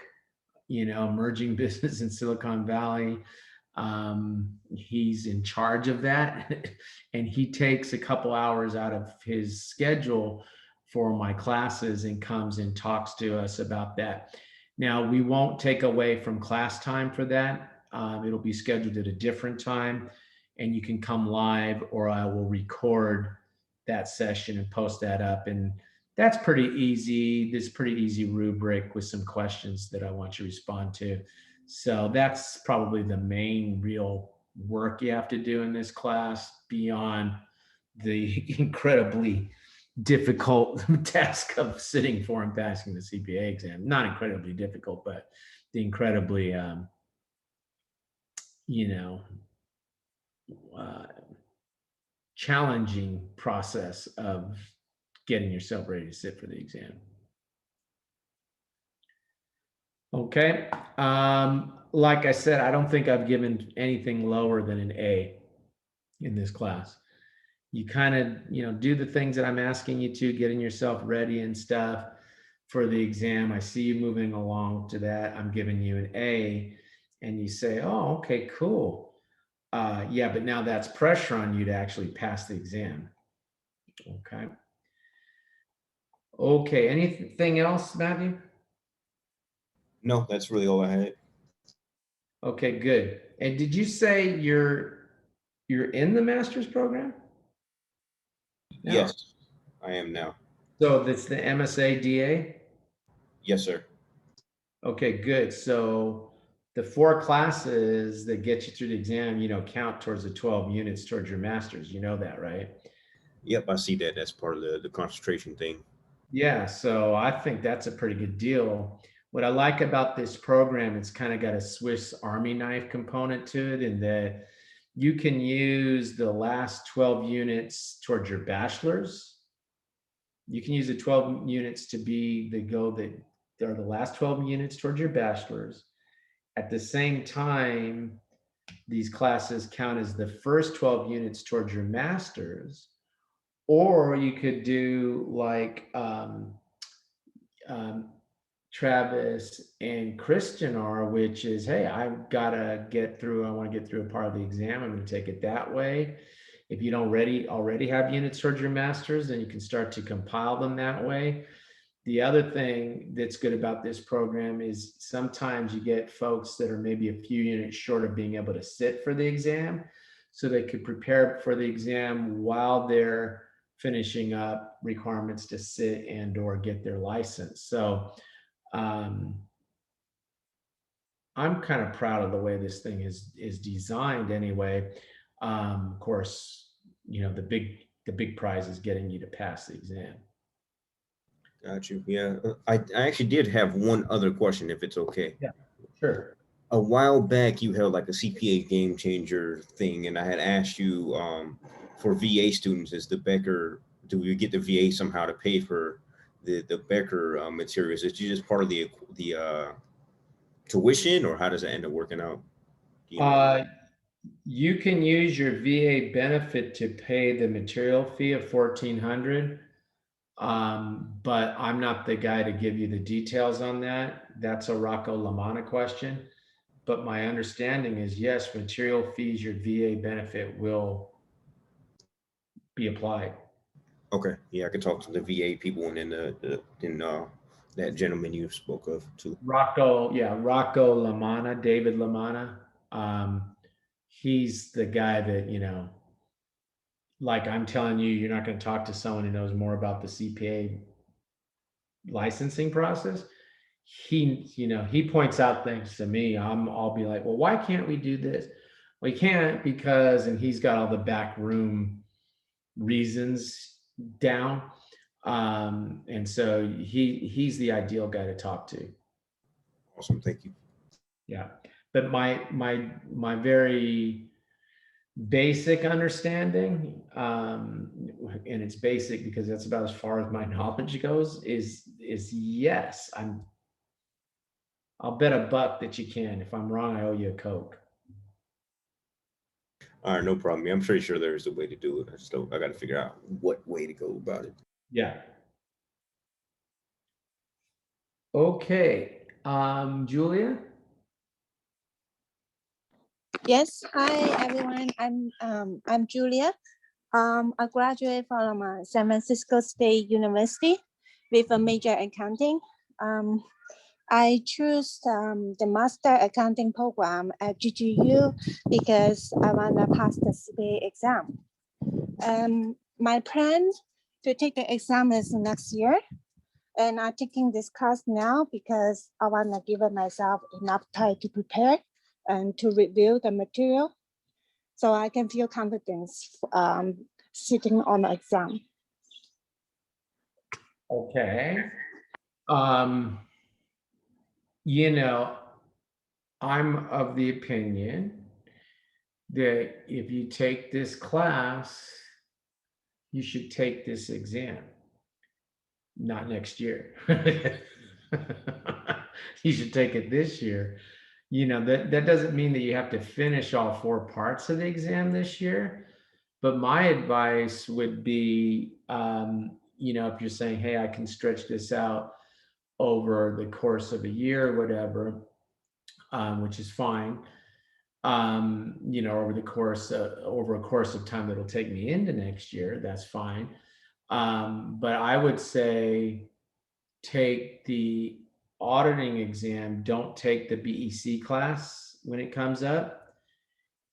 emerging business in Silicon Valley. He's in charge of that. And he takes a couple hours out of his schedule for my classes and comes and talks to us about that. Now, we won't take away from class time for that. It'll be scheduled at a different time, and you can come live, or I will record that session and post that up. And that's pretty easy. This is pretty easy rubric with some questions that I want you to respond to. So that's probably the main real work you have to do in this class, beyond the incredibly difficult task of sitting for and passing the CPA exam. Not incredibly difficult, but the incredibly, challenging process of getting yourself ready to sit for the exam. Okay. Like I said, I don't think I've given anything lower than an A in this class. You kind of, do the things that I'm asking you to, getting yourself ready and stuff for the exam. I see you moving along to that. I'm giving you an A, and you say, oh, okay, cool. Yeah, but now that's pressure on you to actually pass the exam. Okay. Okay, anything else, Matthew? No, that's really all I had. Okay, good. And did you say you're in the master's program now? Yes, I am now. So that's the MSA DA? Yes, sir. Okay, good. So the 4 classes that get you through the exam, count towards the 12 units towards your master's. You know that, right? Yep, I see that. That's part of the concentration thing. Yeah, so I think that's a pretty good deal. What I like about this program, it's kind of got a Swiss Army knife component to it in that you can use the last 12 units towards your bachelor's. You can use the 12 units to be the go that are the last 12 units towards your bachelor's. At the same time, these classes count as the first 12 units towards your master's, or you could do like um, Travis and Christian are, which is, hey, I want to get through a part of the exam. I'm going to take it that way. If you don't already have units towards your master's, then you can start to compile them that way. The other thing that's good about this program is sometimes you get folks that are maybe a few units short of being able to sit for the exam. So they could prepare for the exam while they're finishing up requirements to sit and or get their license. So I'm kind of proud of the way this thing is designed anyway. Of course, the big prize is getting you to pass the exam. Got you. Yeah, I actually did have one other question, if it's okay. Yeah, sure. A while back, you held like a CPA game changer thing, and I had asked you for VA students, is the Becker, do we get the VA somehow to pay for the Becker materials? Is it just part of the tuition, or how does it end up working out? Do you know? You can use your VA benefit to pay the material fee of $1,400. But I'm not the guy to give you the details on that. That's a Rocco Lamana question. But my understanding is yes, material fees, your VA benefit will be applied. Okay, yeah, I can talk to the VA people, and then that gentleman you spoke of too. Rocco Lamana, David Lamana. He's the guy that, like I'm telling you, you're not going to talk to someone who knows more about the CPA licensing process. He points out things to me. I'll be like, well, why can't we do this? We can't because, and he's got all the back room reasons down. And so he's the ideal guy to talk to. Awesome, thank you. Yeah. But my very basic understanding, and it's basic because that's about as far as my knowledge goes, is yes. I'll bet a buck that you can. If I'm wrong, I owe you a Coke. All right, no problem. I'm pretty sure there is a way to do it. I got to figure out what way to go about it. Yeah. Okay. Julia? Yes, hi everyone. I'm Julia. I graduated from San Francisco State University with a major in accounting. I chose the master accounting program at GGU because I want to pass the CPA exam. My plan to take the exam is next year, and I'm taking this class now because I want to give myself enough time to prepare and to review the material so I can feel confidence sitting on the exam. Okay. I'm of the opinion that if you take this class, you should take this exam. Not next year. You should take it this year. That doesn't mean that you have to finish all 4 parts of the exam this year. But my advice would be, if you're saying, hey, I can stretch this out over the course of a year or whatever, which is fine, over a course of time that'll take me into next year, that's fine. But I would say take the auditing exam, don't take the BEC class when it comes up.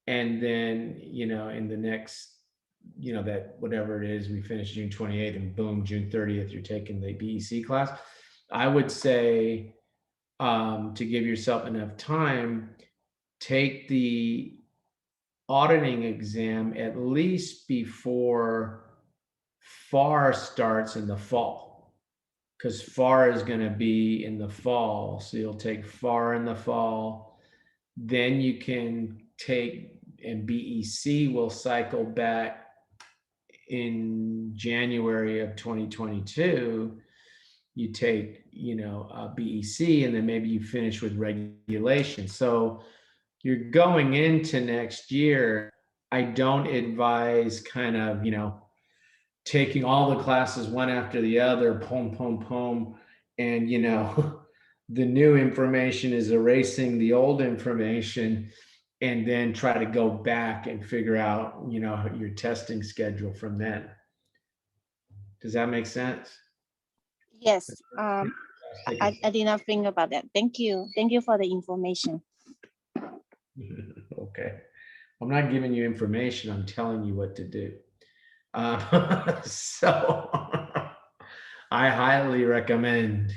And then, in the next you know, that whatever it is, we finish June 28th and boom, June 30th, you're taking the BEC class. I would say to give yourself enough time, take the auditing exam at least before FAR starts in the fall, because FAR is going to be in the fall. So you'll take FAR in the fall, then you can take, and BEC will cycle back in January of 2022. You take, you know, BEC, and then maybe you finish with regulation. So you're going into next year. I don't advise kind of, you know, taking all the classes one after the other, boom, and, you know, the new information is erasing the old information, and then try to go back and figure out, you know, your testing schedule from then. Does that make sense? Yes. I did not think about that. Thank you. Thank you for the information. Okay. I'm not giving you information. I'm telling you what to do. So I highly recommend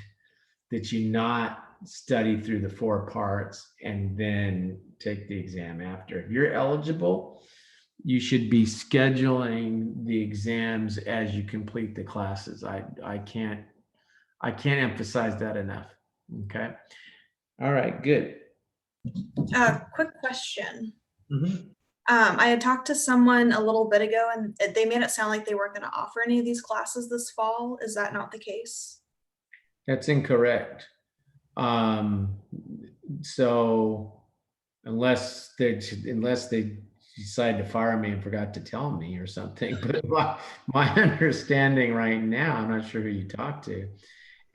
that you not study through the 4 parts and then take the exam after. If you're eligible, you should be scheduling the exams as you complete the classes. I can't emphasize that enough. Okay. All right, good. Quick question. Mhm. I had talked to someone a little bit ago and they made it sound like they weren't going to offer any of these classes this fall. Is that not the case? That's incorrect. So unless they decide to fire me and forgot to tell me or something, but my understanding right now, I'm not sure who you talked to,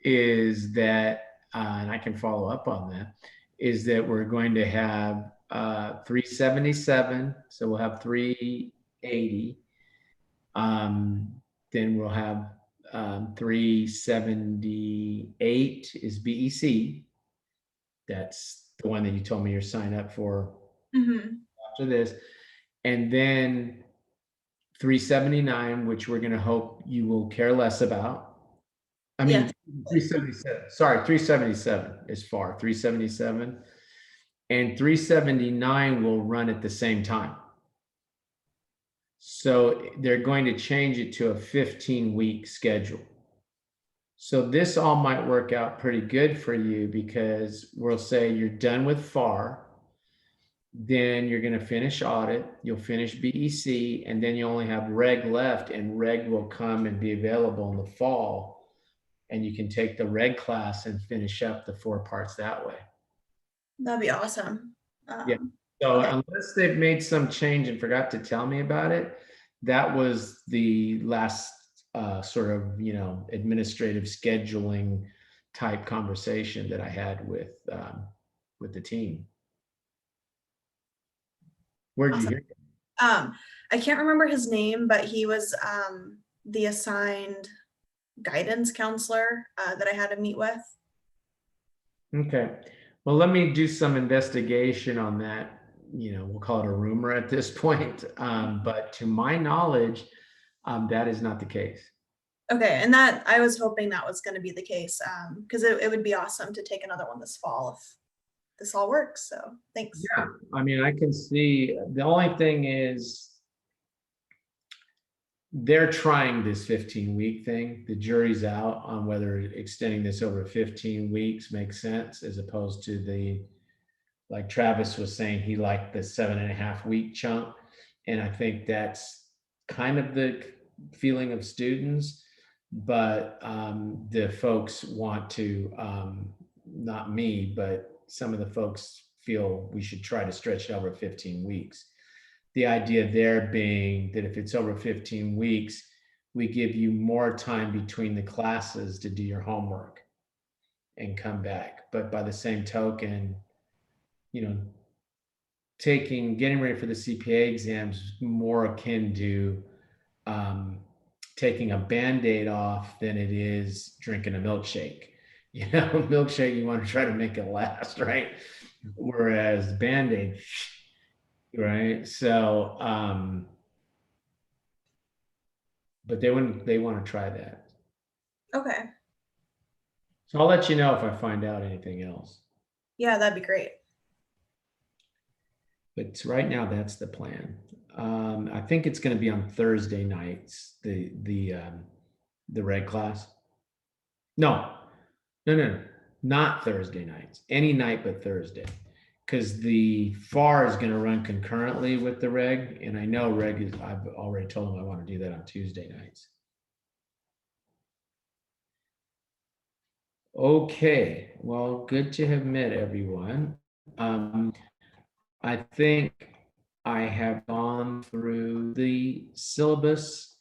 is that, and I can follow up on that, is that we're going to have 377, so we'll have 380. Then we'll have 378 is BEC. That's the one that you told me you're signed up for after this. And then 379, which we're going to hope you will care less about. I mean, Yes. 377. Sorry, 377 is FAR. 377. And 379 will run at the same time. So they're going to change it to a 15-week schedule. So this all might work out pretty good for you, because we'll say you're done with FAR, then you're going to finish audit, you'll finish BEC, and then you only have reg left, and reg will come and be available in the fall, and you can take the reg class and finish up the 4 parts that way. That'd be awesome. Yeah. So okay. unless they've made some change and forgot to tell me about it, that was the last sort of, you know, administrative scheduling type conversation that I had with the team. Where'd you hear it? I can't remember his name, but he was the assigned guidance counselor that I had to meet with. Okay. Well, let me do some investigation on that. You know, we'll call it a rumor at this point. But to my knowledge, that is not the case. Okay, and that I was hoping that was going to be the case, because it would be awesome to take another one this fall if this all works. So thanks. Yeah, I mean, I can see, the only thing is they're trying this 15-week thing. The jury's out on whether extending this over 15 weeks makes sense, as opposed to the, like Travis was saying, he liked the 7.5-week chunk. And I think that's kind of the feeling of students, but the folks want to, not me, but some of the folks feel we should try to stretch it over 15 weeks. The idea there being that if it's over 15 weeks, we give you more time between the classes to do your homework and come back. But by the same token, you know, getting ready for the CPA exams more akin to taking a Band-Aid off than it is drinking a milkshake. You know, milkshake, you want to try to make it last, right? Whereas Band-Aid, right? So but they want to try that. Okay. So I'll let you know if I find out anything else. Yeah, that'd be great. But right now, that's the plan. I think it's going to be on Thursday nights. The reg class. No, not Thursday nights. Any night but Thursday, because the FAR is going to run concurrently with the reg, and I know reg is. I've already told them I want to do that on Tuesday nights. Okay, well, good to have met everyone. I think I have gone through the syllabus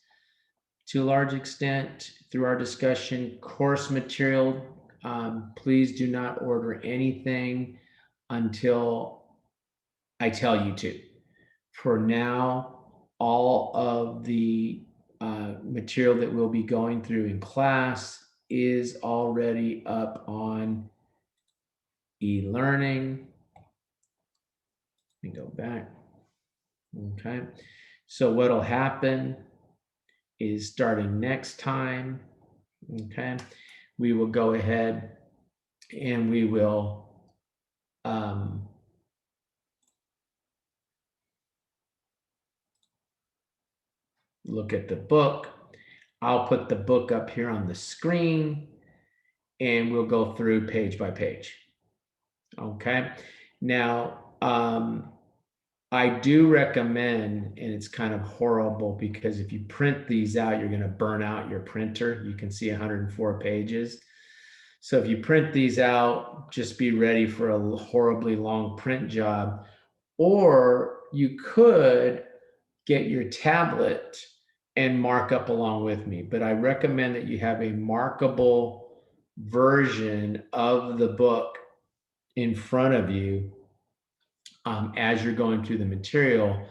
to a large extent through our discussion. Course material, please do not order anything until I tell you to. For now, all of the material that we'll be going through in class is already up on e-learning. Let me go back. Okay. So what'll happen is starting next time, okay, we will go ahead and we will look at the book. I'll put the book up here on the screen and we'll go through page by page. Okay. Now, I do recommend, and it's kind of horrible because if you print these out, you're going to burn out your printer. You can see 104 pages. So if you print these out, just be ready for a horribly long print job. Or you could get your tablet and mark up along with me. But I recommend that you have a markable version of the book in front of you as you're going through the material,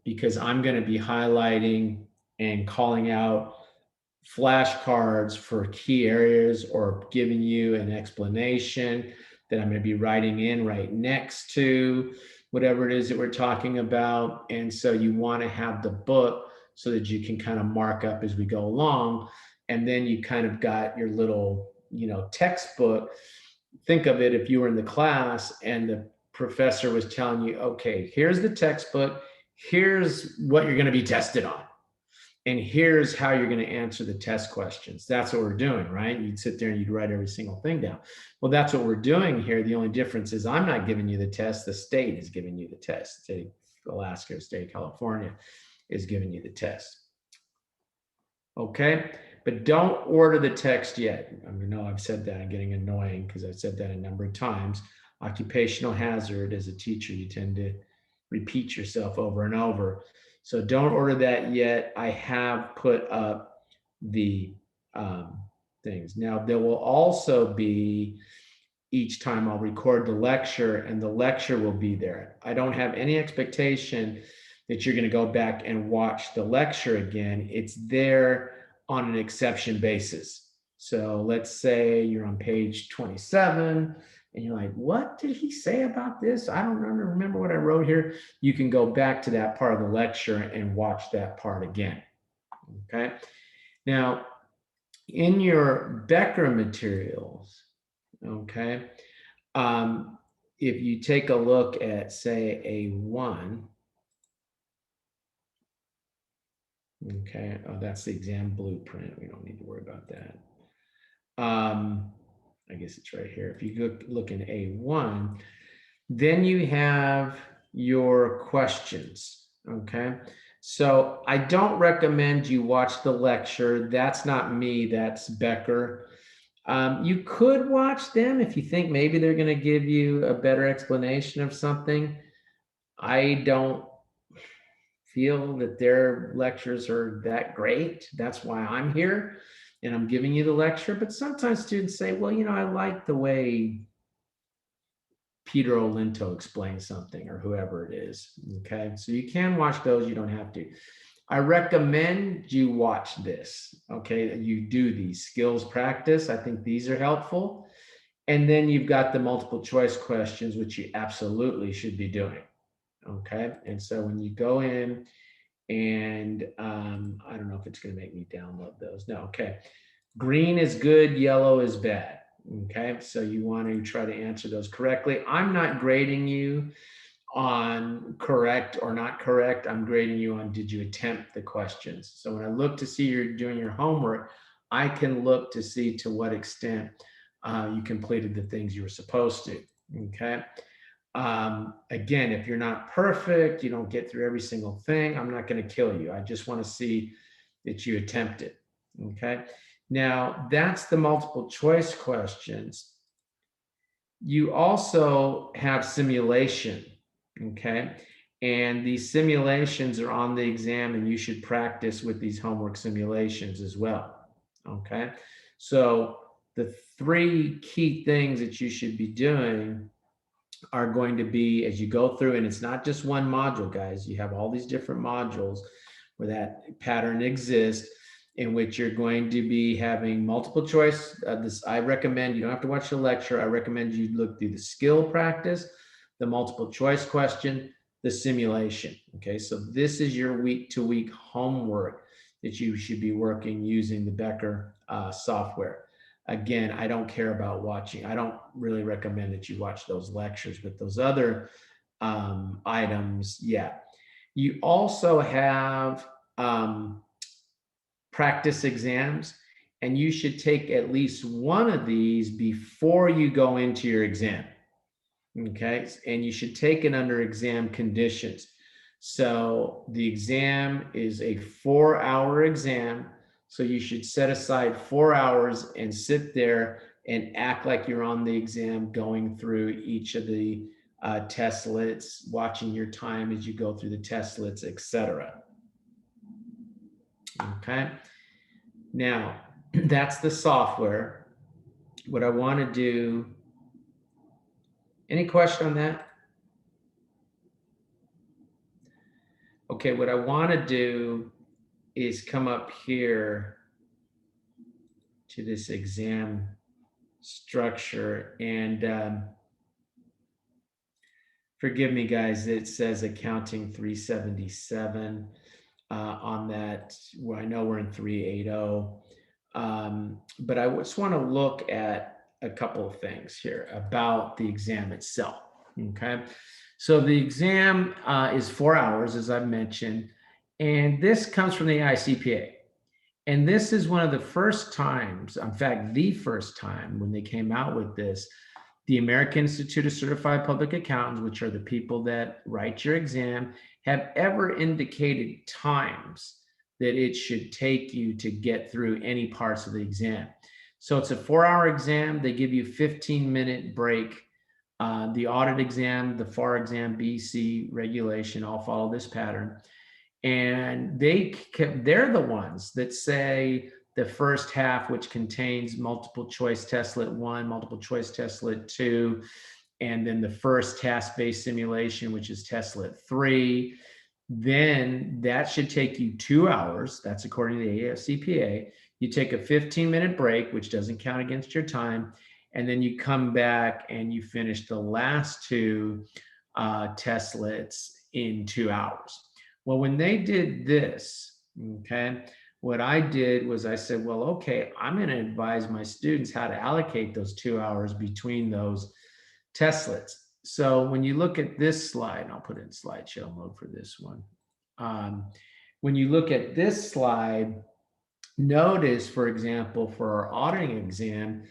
because I'm going to be highlighting and calling out flashcards for key areas or giving you an explanation that I'm going to be writing in right next to whatever it is that we're talking about. And so you want to have the book so that you can kind of mark up as we go along. And then you kind of got your little, textbook. Think of it if you were in the class and the professor was telling you, okay, here's the textbook, here's what you're going to be tested on, and here's how you're going to answer the test questions. That's what we're doing, right? You'd sit there and you'd write every single thing down. Well, that's what we're doing here. The only difference is I'm not giving you the test. The state is giving you the test. State of Alaska, state of California is giving you the test. Okay, but don't order the text yet. I mean, no, I've said that. I'm getting annoying because I've said that a number of times. Occupational hazard, as a teacher, you tend to repeat yourself over and over. So don't order that yet. I have put up the things. Now, there will also be, each time I'll record the lecture, and the lecture will be there. I don't have any expectation that you're going to go back and watch the lecture again. It's there on an exception basis. So let's say you're on page 27 and you're like, what did he say about this? I don't remember what I wrote here. You can go back to that part of the lecture and watch that part again. Okay. Now, in your Becker materials, okay, if you take a look at, say, A1, okay, oh, that's the exam blueprint. We don't need to worry about that. I guess it's right here. If you look in A1, then you have your questions, okay? So I don't recommend you watch the lecture. That's not me, that's Becker. You could watch them if you think maybe they're going to give you a better explanation of something. I don't feel that their lectures are that great. That's why I'm here and I'm giving you the lecture. But sometimes students say, well, I like the way Peter Olinto explains something, or whoever it is. Okay, so you can watch those, you don't have to. I recommend you watch this. Okay, you do these skills practice. I think these are helpful. And then you've got the multiple choice questions, which you absolutely should be doing. Okay, and so when you go in And I don't know if it's going to make me download those. No, okay. Green is good, yellow is bad. Okay, so you want to try to answer those correctly. I'm not grading you on correct or not correct. I'm grading you on did you attempt the questions. So when I look to see you're doing your homework, I can look to see to what extent you completed the things you were supposed to. Okay. Again, if you're not perfect, you don't get through every single thing, I'm not going to kill you. I just want to see that you attempt it. Okay. Now that's the multiple choice questions. You also have simulation. Okay. And these simulations are on the exam, and you should practice with these homework simulations as well. Okay. So the three key things that you should be doing are going to be as you go through, and it's not just one module, guys. You have all these different modules where that pattern exists, in which you're going to be having multiple choice. This I recommend, you don't have to watch the lecture. I recommend you look through the skill practice, the multiple choice question, the simulation. Okay, so this is your week-to-week homework that you should be working using the Becker software. Again, I don't care about watching. I don't really recommend that you watch those lectures, but those other items, yeah. You also have practice exams, and you should take at least one of these before you go into your exam. Okay, and you should take it under exam conditions. So the exam is a 4-hour exam. So you should set aside 4 hours and sit there and act like you're on the exam, going through each of the testlets, watching your time as you go through the testlets, etc. Okay. Now, that's the software. What I want to do, any question on that? Okay, what I want to do is come up here to this exam structure, and forgive me, guys, it says accounting 377 on that. Well, I know we're in 380, but I just want to look at a couple of things here about the exam itself. Okay, so the exam is 4 hours, as I mentioned, and this comes from the ICPA. And this is one of the first times, in fact, the first time when they came out with this, the American Institute of Certified Public Accountants, which are the people that write your exam, have ever indicated times that it should take you to get through any parts of the exam. So it's a 4-hour exam. They give you a 15-minute break. The audit exam, the FAR exam, BC regulation, all follow this pattern. And they're the ones that say the first half, which contains multiple choice testlet 1, multiple choice testlet 2, and then the first task-based simulation, which is testlet 3, then that should take you 2 hours. That's according to the ASCPA. You take a 15-minute break, which doesn't count against your time, and then you come back and you finish the last 2 testlets in 2 hours. Well, when they did this, okay, what I did was I said, well, okay, I'm going to advise my students how to allocate those 2 hours between those testlets. So when you look at this slide, and I'll put it in slideshow mode for this one. When you look at this slide, notice, for example, for our auditing exam,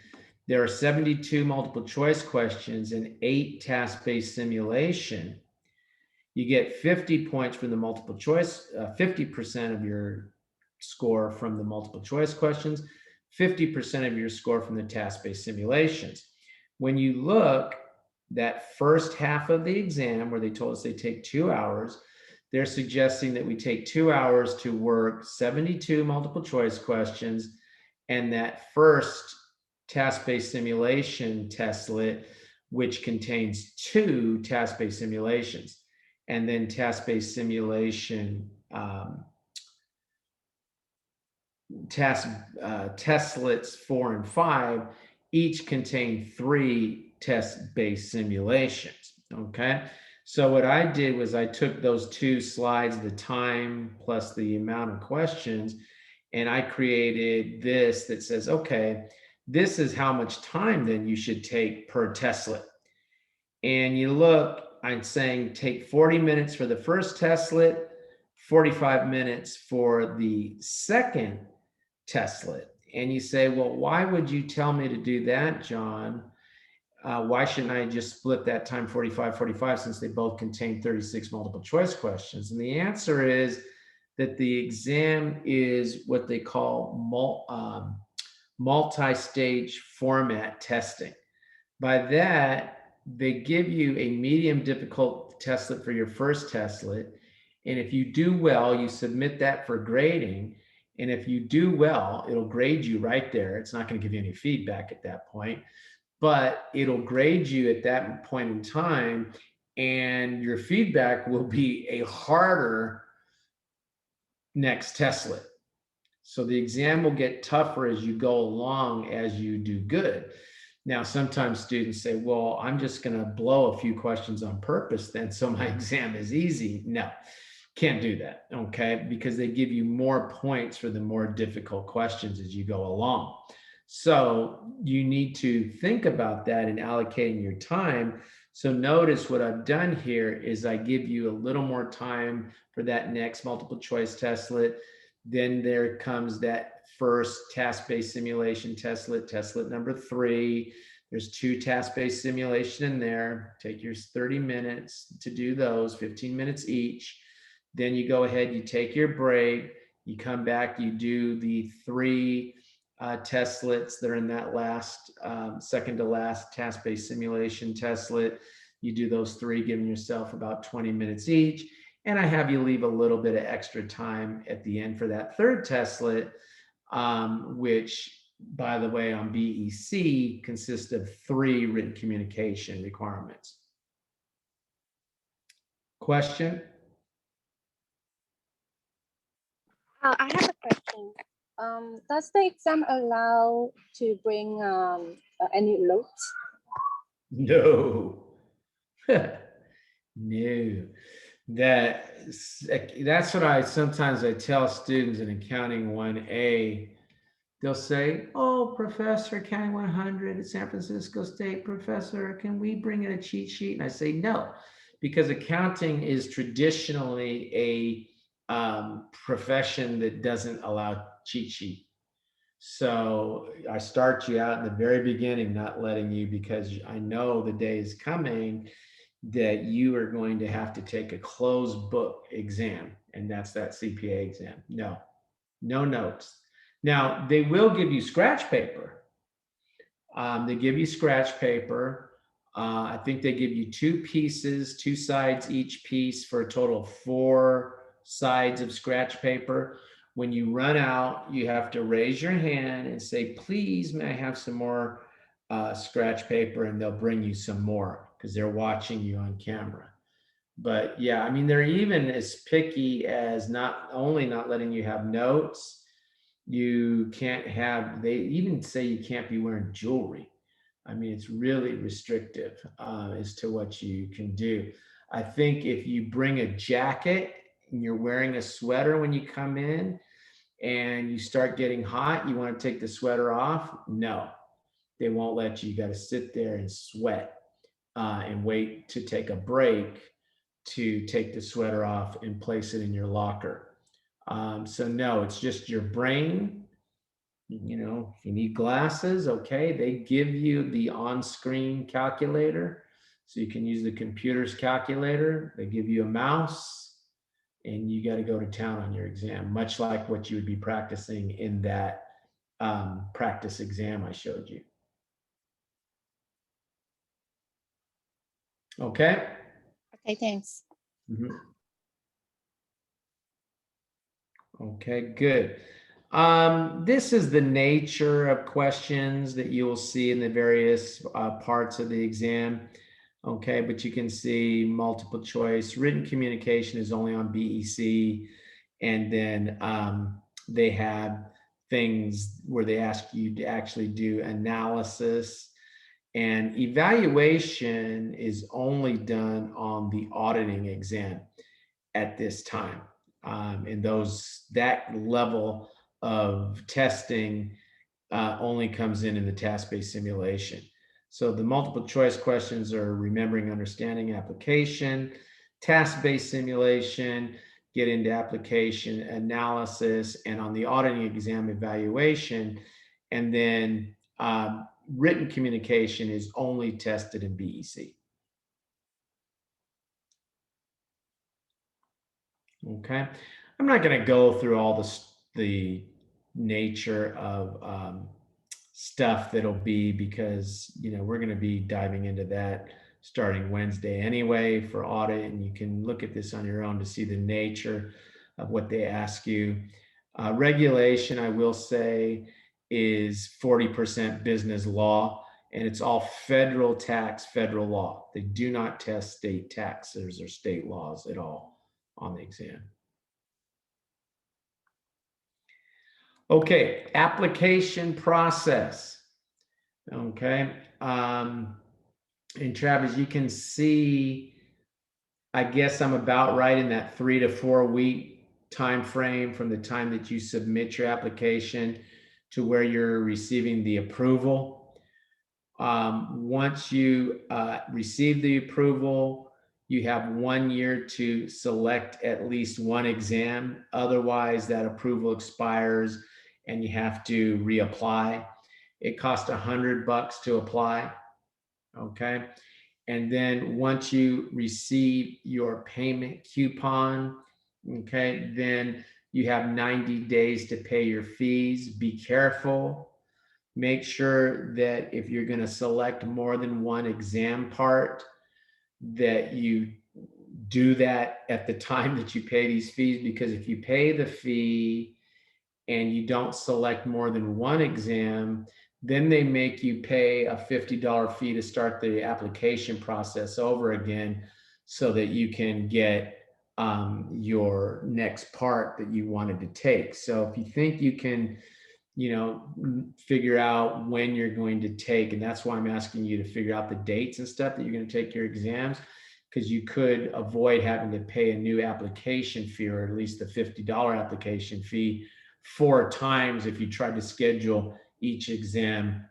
there are 72 multiple choice questions and 8 task-based simulation. You get 50 points from the multiple choice, 50% of your score from the multiple choice questions, 50% of your score from the task-based simulations. When you look, that first half of the exam where they told us they take 2 hours, they're suggesting that we take 2 hours to work 72 multiple choice questions, and that first task-based simulation testlet, which contains 2 task-based simulations. And then task-based simulation testlets 4 and 5 each contain 3 test-based simulations. Okay, So what I did was I took those two slides, the time plus the amount of questions, and I created this that says, okay, this is how much time then you should take per testlet. And you look, I'm saying take 40 minutes for the first testlet, 45 minutes for the second testlet. And you say, well, why would you tell me to do that, John? Why shouldn't I just split that time 45, 45 since they both contain 36 multiple choice questions? And the answer is that the exam is what they call multi-stage format testing. By that, they give you a medium difficult testlet for your first testlet. And if you do well, you submit that for grading. And if you do well, it'll grade you right there. It's not going to give you any feedback at that point, but it'll grade you at that point in time. And your feedback will be a harder next testlet. So the exam will get tougher as you go along as you do good. Now, sometimes students say, well, I'm just going to blow a few questions on purpose then, so my exam is easy. No, can't do that, okay? Because they give you more points for the more difficult questions as you go along. So you need to think about that in allocating your time. So notice what I've done here is I give you a little more time for that next multiple choice testlet. Then there comes that first task-based simulation testlet number 3. There's 2 task-based simulation in there. Take your 30 minutes to do those, 15 minutes each. Then you go ahead, you take your break, you come back, you do the 3 testlets that are in that last, second to last task-based simulation testlet. You do those 3, giving yourself about 20 minutes each. And I have you leave a little bit of extra time at the end for that third testlet, which, by the way, on BEC consists of 3 written communication requirements. Question? I have a question. Does the exam allow to bring any notes? No. No. That's what I tell students in accounting 1A. They'll say, oh, Professor, Accounting 100 at San Francisco State, Professor, can we bring in a cheat sheet? And I say, no, because accounting is traditionally a profession that doesn't allow cheat sheet. So I start you out in the very beginning, not letting you, because I know the day is coming that you are going to have to take a closed book exam, and that's that CPA exam. No notes. Now, they will give you scratch paper. They give you scratch paper. I think they give you 2 pieces, 2 sides each piece, for a total of 4 sides of scratch paper. When you run out, you have to raise your hand and say, please, may I have some more scratch paper? And they'll bring you some more because they're watching you on camera. But yeah, I mean, they're even as picky as not only not letting you have notes, you can't have, they even say you can't be wearing jewelry. I mean, it's really restrictive as to what you can do. I think if you bring a jacket and you're wearing a sweater when you come in and you start getting hot, you want to take the sweater off? No, they won't let you. You got to sit there and sweat and wait to take a break to take the sweater off and place it in your locker. So no, it's just your brain. You know, if you need glasses, okay, they give you the on-screen calculator, so you can use the computer's calculator. They give you a mouse, and you got to go to town on your exam, much like what you would be practicing in that practice exam I showed you. Okay. Okay, thanks. Mm-hmm. Okay, good. This is the nature of questions that you will see in the various parts of the exam. Okay, but you can see multiple choice. Written communication is only on BEC. And then they have things where they ask you to actually do analysis. And evaluation is only done on the auditing exam at this time. And that level of testing only comes in the task-based simulation. So the multiple choice questions are remembering, understanding, application, task-based simulation, get into application analysis, and on the auditing exam, evaluation. And then written communication is only tested in BEC. Okay, I'm not going to go through all the nature of stuff that'll be, because we're going to be diving into that starting Wednesday anyway for audit, and you can look at this on your own to see the nature of what they ask you. Regulation, I will say, is 40% business law, and it's all federal tax, federal law. They do not test state taxes or state laws at all on the exam. Okay, application process. Okay, and Travis, you can see, I guess I'm about right in that 3 to 4 week time frame from the time that you submit your application to where you're receiving the approval. Once you receive the approval, you have 1 year to select at least one exam. Otherwise, that approval expires and you have to reapply. It costs $100 to apply. Okay. And then once you receive your payment coupon, okay, then you have 90 days to pay your fees. Be careful. Make sure that if you're going to select more than one exam part, that you do that at the time that you pay these fees, because if you pay the fee and you don't select more than one exam, then they make you pay a $50 fee to start the application process over again so that you can get your next part that you wanted to take. So if you think you can figure out when you're going to take, and that's why I'm asking you to figure out the dates and stuff that you're going to take your exams, because you could avoid having to pay a new application fee, or at least the $50 application fee 4 times if you tried to schedule each exam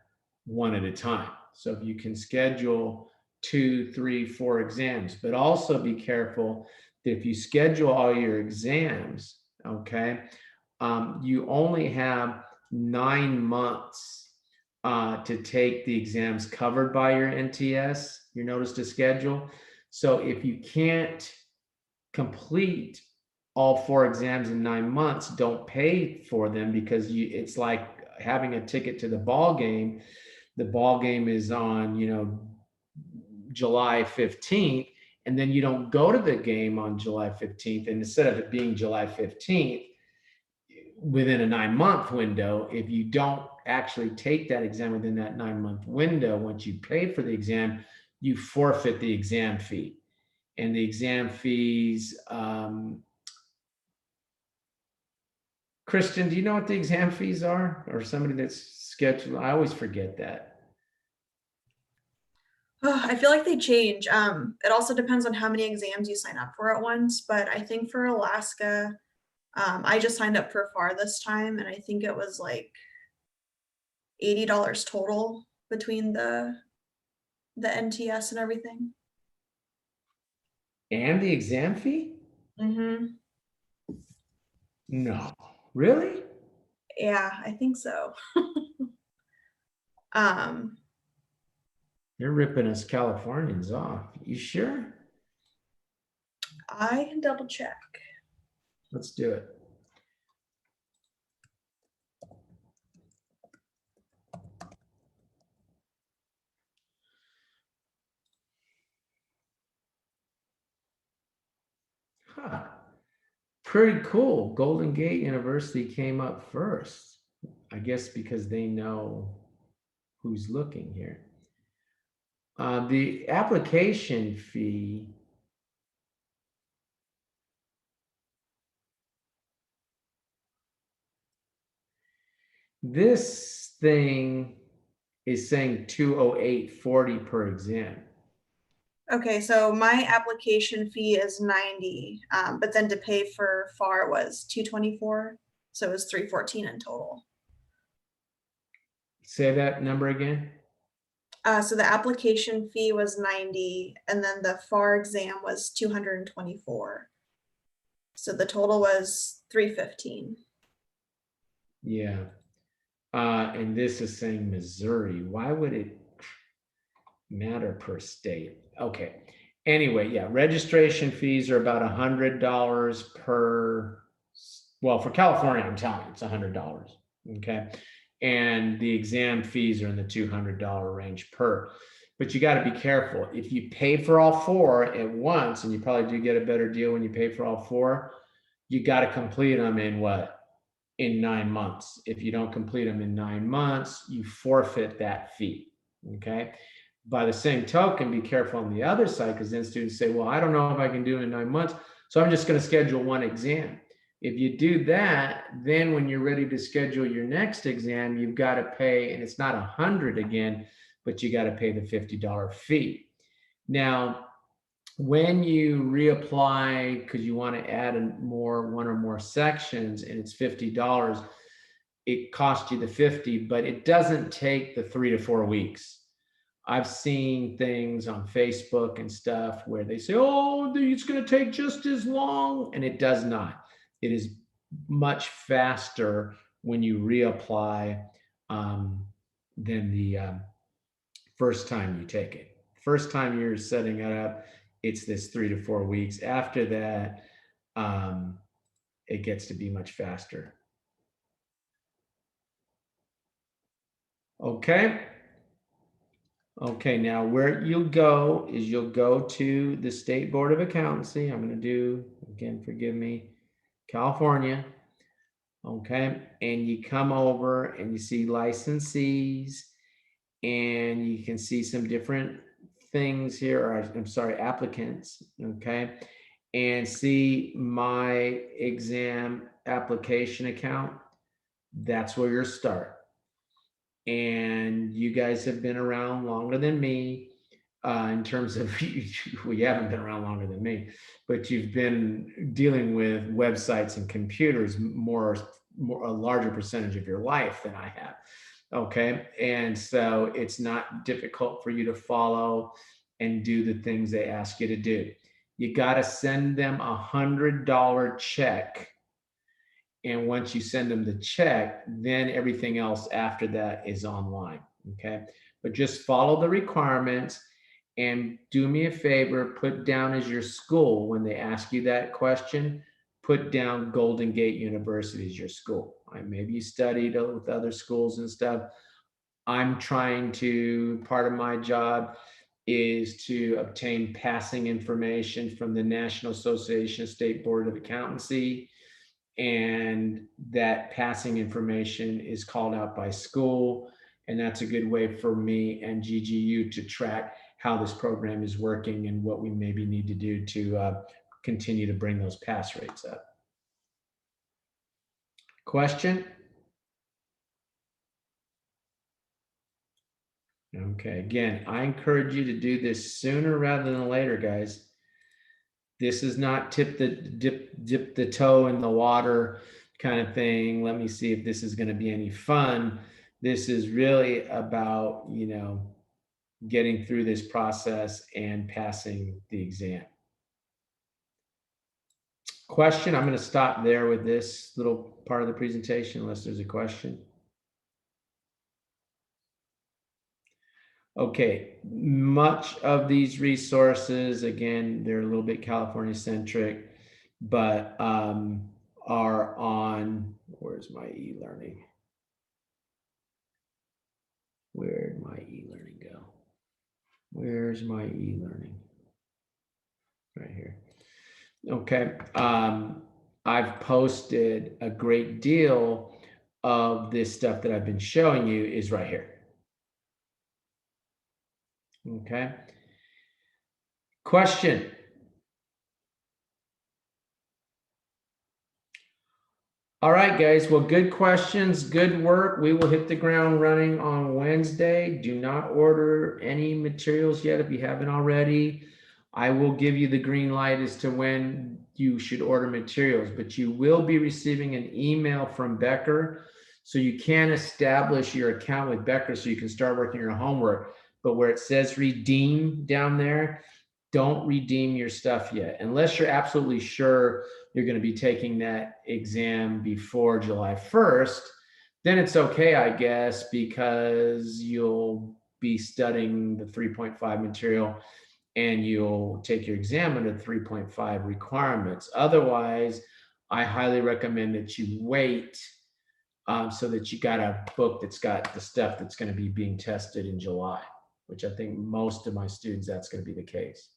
one at a time. So if you can schedule 2, 3, 4 exams, but also be careful that if you schedule all your exams, okay, you only have 9 months to take the exams covered by your NTS, your notice to schedule. So if you can't complete all 4 exams in 9 months, don't pay for them, because it's like having a ticket to the ball game. The ball game is on, July 15th, and then you don't go to the game on July 15th. And instead of it being July 15th, within a 9-month window, if you don't actually take that exam within that 9-month window, once you pay for the exam, you forfeit the exam fee. And the exam fees, Kristen, do you know what the exam fees are? Or somebody that's scheduled? I always forget that. Oh, I feel like they change. It also depends on how many exams you sign up for at once, but I think for Alaska, I just signed up for FAR this time, and I think it was like $80 total between the NTS and everything. And the exam fee? Mm-hmm. No, really? Yeah, I think so. You're ripping us Californians off. You sure? I can double check. Let's do it. Huh. Pretty cool. Golden Gate University came up first. I guess because they know who's looking here. The application fee, this thing is saying 208.40 per exam. Okay, so my application fee is 90, but then to pay for FAR was 224, so it was 314 in total. Say that number again. So the application fee was 90, and then the FAR exam was 224. So the total was 315. Yeah. And this is saying Missouri. Why would it matter per state? Okay. Anyway, yeah, registration fees are about $100 per, well, for California, I'm telling you, it's $100. Okay. And the exam fees are in the $200 range per. But you got to be careful. If you pay for all four at once, and you probably do get a better deal when you pay for all four, you got to complete them in what? In 9 months. If you don't complete them in 9 months, you forfeit that fee. Okay. By the same token, be careful on the other side, because then students say, well, I don't know if I can do it in 9 months, so I'm just going to schedule one exam. If you do that, then when you're ready to schedule your next exam, you've got to pay, and it's not $100 again, but you got to pay the $50 fee. Now, when you reapply because you want to add one or more sections, and it's $50, it costs you the 50, but it doesn't take the 3 to 4 weeks. I've seen things on Facebook and stuff where they say, oh, it's going to take just as long, and it does not. It is much faster when you reapply than the first time you take it. First time you're setting it up, it's this 3 to 4 weeks. After that, it gets to be much faster. Okay. Okay, now where you'll go is you'll go to the State Board of Accountancy. I'm going to do, again, forgive me, California. Okay, and you come over and you see licensees, and you can see some different things here, or I'm sorry, applicants. Okay, and see my exam application account. That's where you'll start. And you guys have been around longer than me in terms of, well, you haven't been around longer than me, but you've been dealing with websites and computers more a larger percentage of your life than I have. Okay. And so it's not difficult for you to follow and do the things they ask you to do. You got to send them $100 check. And once you send them the check, then everything else after that is online. Okay. But just follow the requirements, and do me a favor, put down as your school when they ask you that question, put down Golden Gate University as your school. Maybe you studied with other schools and stuff. I'm trying to, part of my job is to obtain passing information from the National Association of State Board of Accountancy. And that passing information is called out by school. And that's a good way for me and GGU to track how this program is working and what we maybe need to do to continue to bring those pass rates up. Question? Okay, again, I encourage you to do this sooner rather than later, guys. This is not dip the toe in the water kind of thing. Let me see if this is going to be any fun. This is really about, getting through this process and passing the exam. Question? I'm going to stop there with this little part of the presentation unless there's a question. Okay, much of these resources, again, they're a little bit California centric, but are on, where's my e-learning? Where'd my e-learning go? Where's my e-learning? Right here. Okay, I've posted a great deal of this stuff that I've been showing you is right here. Okay. Question. All right, guys. Well, good questions, good work. We will hit the ground running on Wednesday. Do not order any materials yet if you haven't already. I will give you the green light as to when you should order materials, but you will be receiving an email from Becker. So you can establish your account with Becker so you can start working your homework. But where it says redeem down there, don't redeem your stuff yet, unless you're absolutely sure you're going to be taking that exam before July 1st, then it's okay, I guess, because you'll be studying the 3.5 material and you'll take your exam under 3.5 requirements. Otherwise, I highly recommend that you wait so that you got a book that's got the stuff that's going to be being tested in July, which I think most of my students, that's going to be the case.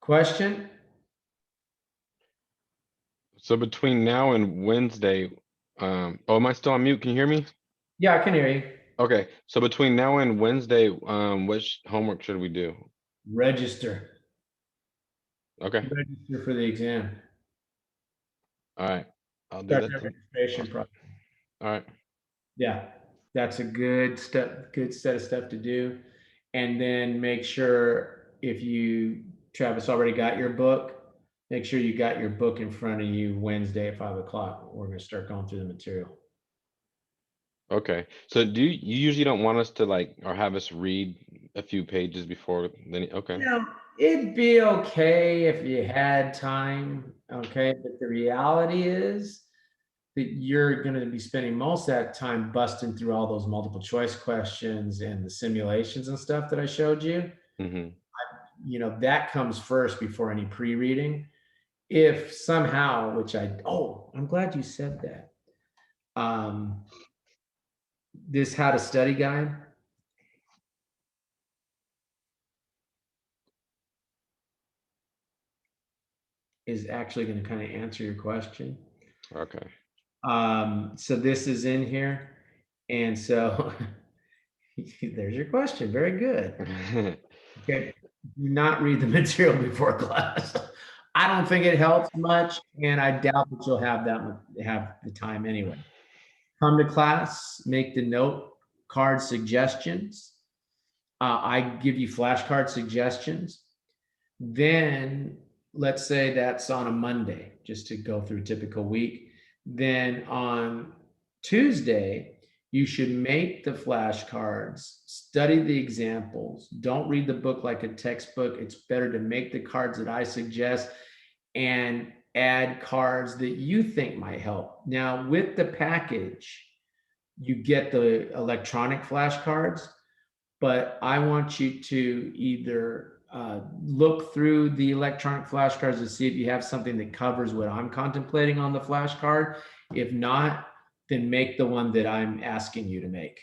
Question? So between now and Wednesday, oh, am I still on mute? Can you hear me? Yeah, I can hear you. Okay, so between now and Wednesday, which homework should we do? Register. Okay, Register for the exam. all right, I'll do Start that that then. registration process. All right, Yeah, that's a good step, good set of stuff to do. And then make sure if you, Travis, already got your book, make sure you got your book in front of you Wednesday at 5 o'clock. We're going to start going through the material. okay. So you usually don't want us to like, or have us read a few pages before then? Okay. You know, it'd be okay if you had time, okay? But the reality is that you're going to be spending most of that time busting through all those multiple choice questions and the simulations and stuff that I showed you. Mm-hmm. You know, that comes first before any pre-reading. If somehow, which I'm glad you said that. This how to study guide is actually going to kind of answer your question. Okay. So this is in here. And so there's your question. Very good. Okay. Do not read the material before class. I don't think it helps much, and I doubt that you'll have the time anyway. Come to class, make the note card suggestions. I give you flashcard suggestions. Then let's say that's on a Monday, just to go through a typical week. Then on Tuesday, you should make the flashcards, study the examples. Don't read the book like a textbook. It's better to make the cards that I suggest and add cards that you think might help. Now, with the package, you get the electronic flashcards, but I want you to either look through the electronic flashcards to see if you have something that covers what I'm contemplating on the flashcard. If not, then make the one that I'm asking you to make.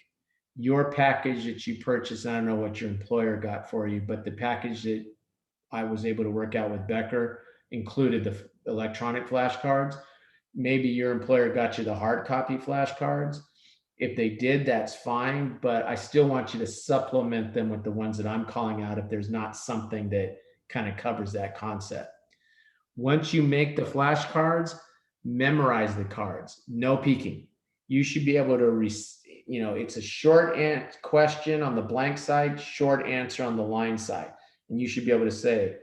Your package that you purchased, I don't know what your employer got for you, but the package that I was able to work out with Becker included the electronic flashcards. Maybe your employer got you the hard copy flashcards. If they did, that's fine, but I still want you to supplement them with the ones that I'm calling out if there's not something that kind of covers that concept. Once you make the flashcards, memorize the cards, no peeking. You should be able to, it's a short question on the blank side, short answer on the line side. And you should be able to say,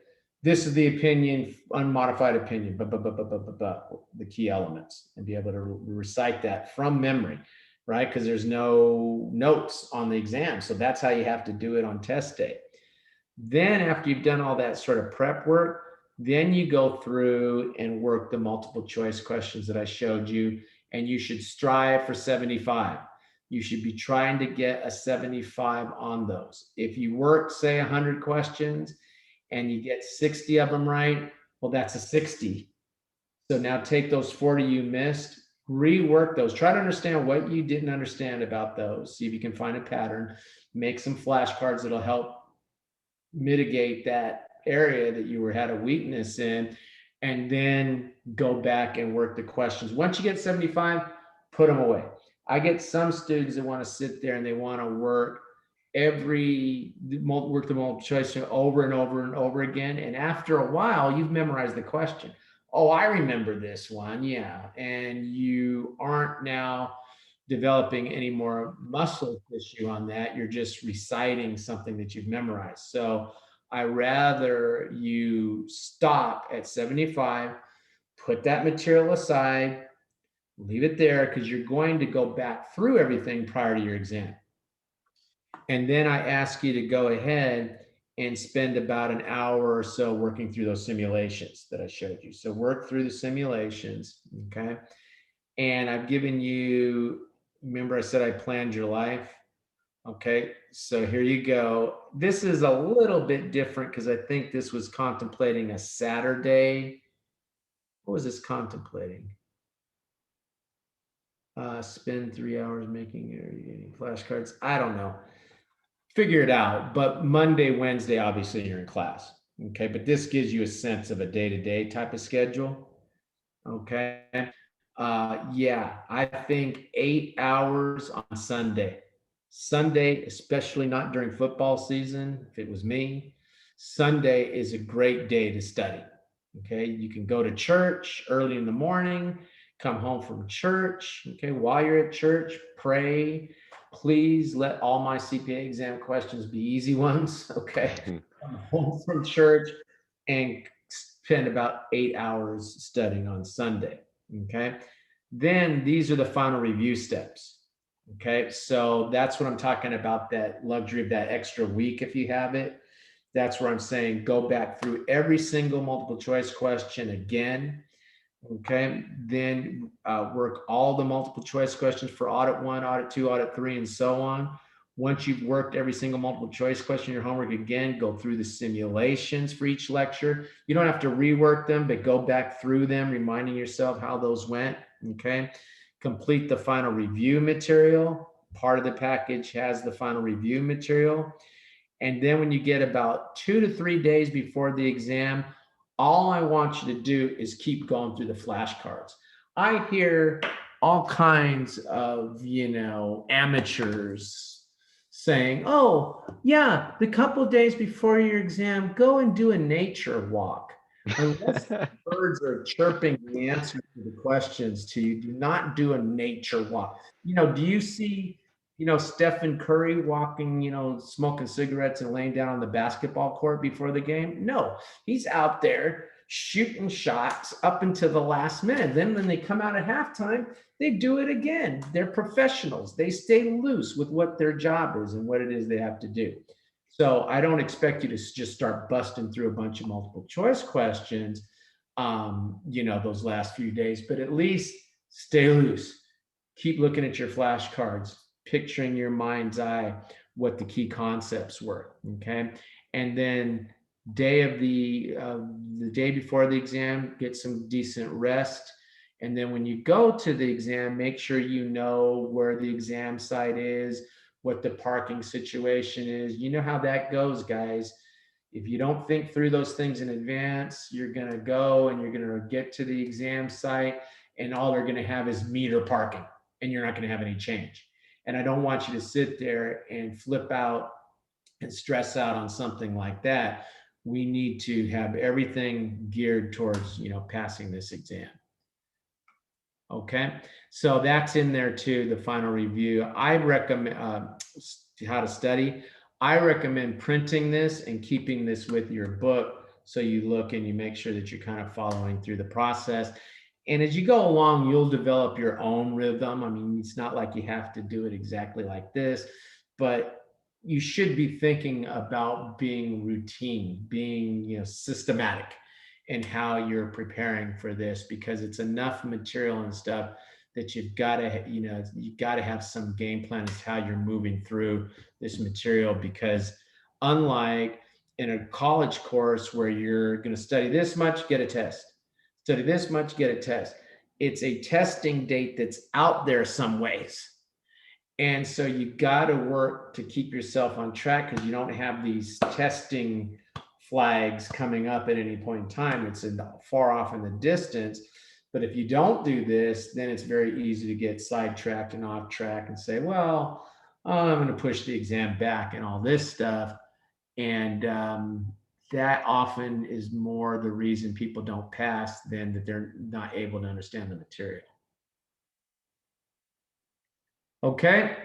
this is the opinion, unmodified opinion, the key elements, and be able to recite that from memory, right? Because there's no notes on the exam. So that's how you have to do it on test day. Then after you've done all that sort of prep work, then you go through and work the multiple choice questions that I showed you, and you should strive for 75. You should be trying to get a 75 on those. If you work, say, 100 questions and you get 60 of them right, well, that's a 60. So now take those 40 you missed, rework those. Try to understand what you didn't understand about those. See if you can find a pattern. Make some flashcards that'll help mitigate that area that you had a weakness in, and then go back and work the questions. Once you get 75, put them away. I get some students that want to sit there and they want to work the multiple choice over and over and over again. And after a while, you've memorized the question. oh, I remember this one. Yeah. And you aren't now developing any more muscle tissue on that. You're just reciting something that you've memorized. So I rather you stop at 75, put that material aside, leave it there, because you're going to go back through everything prior to your exam. And then I ask you to go ahead and spend about an hour or so working through those simulations that I showed you. So work through the simulations, okay? And I've given you, remember I said I planned your life? Okay, so here you go. This is a little bit different because I think this was contemplating a Saturday. What was this contemplating? Spend 3 hours making flashcards. I don't know. Figure it out. But Monday, Wednesday, obviously you're in class. Okay, but this gives you a sense of a day-to-day type of schedule. Okay. Yeah, I think 8 hours on Sunday. Sunday, especially not during football season, if it was me, Sunday is a great day to study. Okay, you can go to church early in the morning, come home from church. Okay, while you're at church, pray. Please let all my CPA exam questions be easy ones. Okay, come home from church and spend about 8 hours studying on Sunday. Okay, then these are the final review steps. Okay, so that's what I'm talking about, that luxury of that extra week if you have it. That's where I'm saying go back through every single multiple choice question again. Okay, then work all the multiple choice questions for audit 1, audit 2, audit 3, and so on. Once you've worked every single multiple choice question, your homework again, go through the simulations for each lecture. You don't have to rework them, but go back through them, reminding yourself how those went. Okay, complete the final review material. Part of the package has the final review material. And then when you get about 2 to 3 days before the exam, all I want you to do is keep going through the flashcards. I hear all kinds of, amateurs saying, oh, yeah, the couple of days before your exam, go and do a nature walk. Unless the birds are chirping the answers to the questions to you, do not do a nature walk. Do you see Stephen Curry walking, smoking cigarettes and laying down on the basketball court before the game? No, he's out there shooting shots up until the last minute. Then when they come out at halftime, they do it again. They're professionals. They stay loose with what their job is and what it is they have to do. So I don't expect you to just start busting through a bunch of multiple choice questions, those last few days, but at least stay loose. Keep looking at your flashcards, picturing your mind's eye what the key concepts were. Okay, and then the day before the exam, get some decent rest. And then when you go to the exam, make sure you know where the exam site is, what the parking situation is. You know how that goes, guys. If you don't think through those things in advance, you're going to go and you're going to get to the exam site and all they're going to have is meter parking and you're not going to have any change. And I don't want you to sit there and flip out and stress out on something like that. We need to have everything geared towards, passing this exam. Okay, so that's in there too, the final review. I recommend how to study. I recommend printing this and keeping this with your book so you look and you make sure that you're kind of following through the process. And as you go along, you'll develop your own rhythm. I mean, it's not like you have to do it exactly like this, but you should be thinking about being routine, being, systematic in how you're preparing for this, because it's enough material and stuff that you've got to have some game plan as to how you're moving through this material. Because unlike in a college course where you're going to study this much, get a test, study this much, get a test, it's a testing date that's out there some ways. And so you got to work to keep yourself on track, because you don't have these testing flags coming up at any point in time. It's far off in the distance. But if you don't do this, then it's very easy to get sidetracked and off track and say, well, I'm going to push the exam back and all this stuff. And that often is more the reason people don't pass than that they're not able to understand the material. Okay.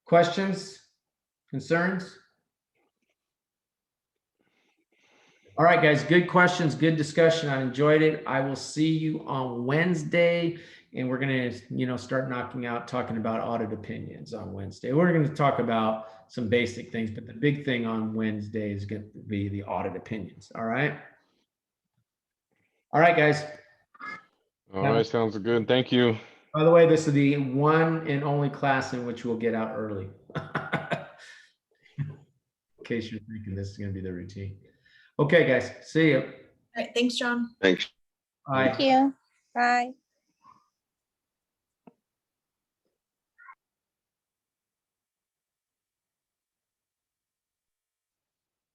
Questions, concerns? All right, guys, good questions, good discussion. I enjoyed it. I will see you on Wednesday, and we're gonna, start knocking out, talking about audit opinions on Wednesday. We're gonna talk about some basic things, but the big thing on Wednesday is going to be the audit opinions. All right. All right, guys. All right, sounds good. Thank you. By the way, this is the one and only class in which we'll get out early. In case you're thinking this is going to be the routine. Okay, guys. See you. All right, thanks, John. Thanks. Bye. Thank you. Bye.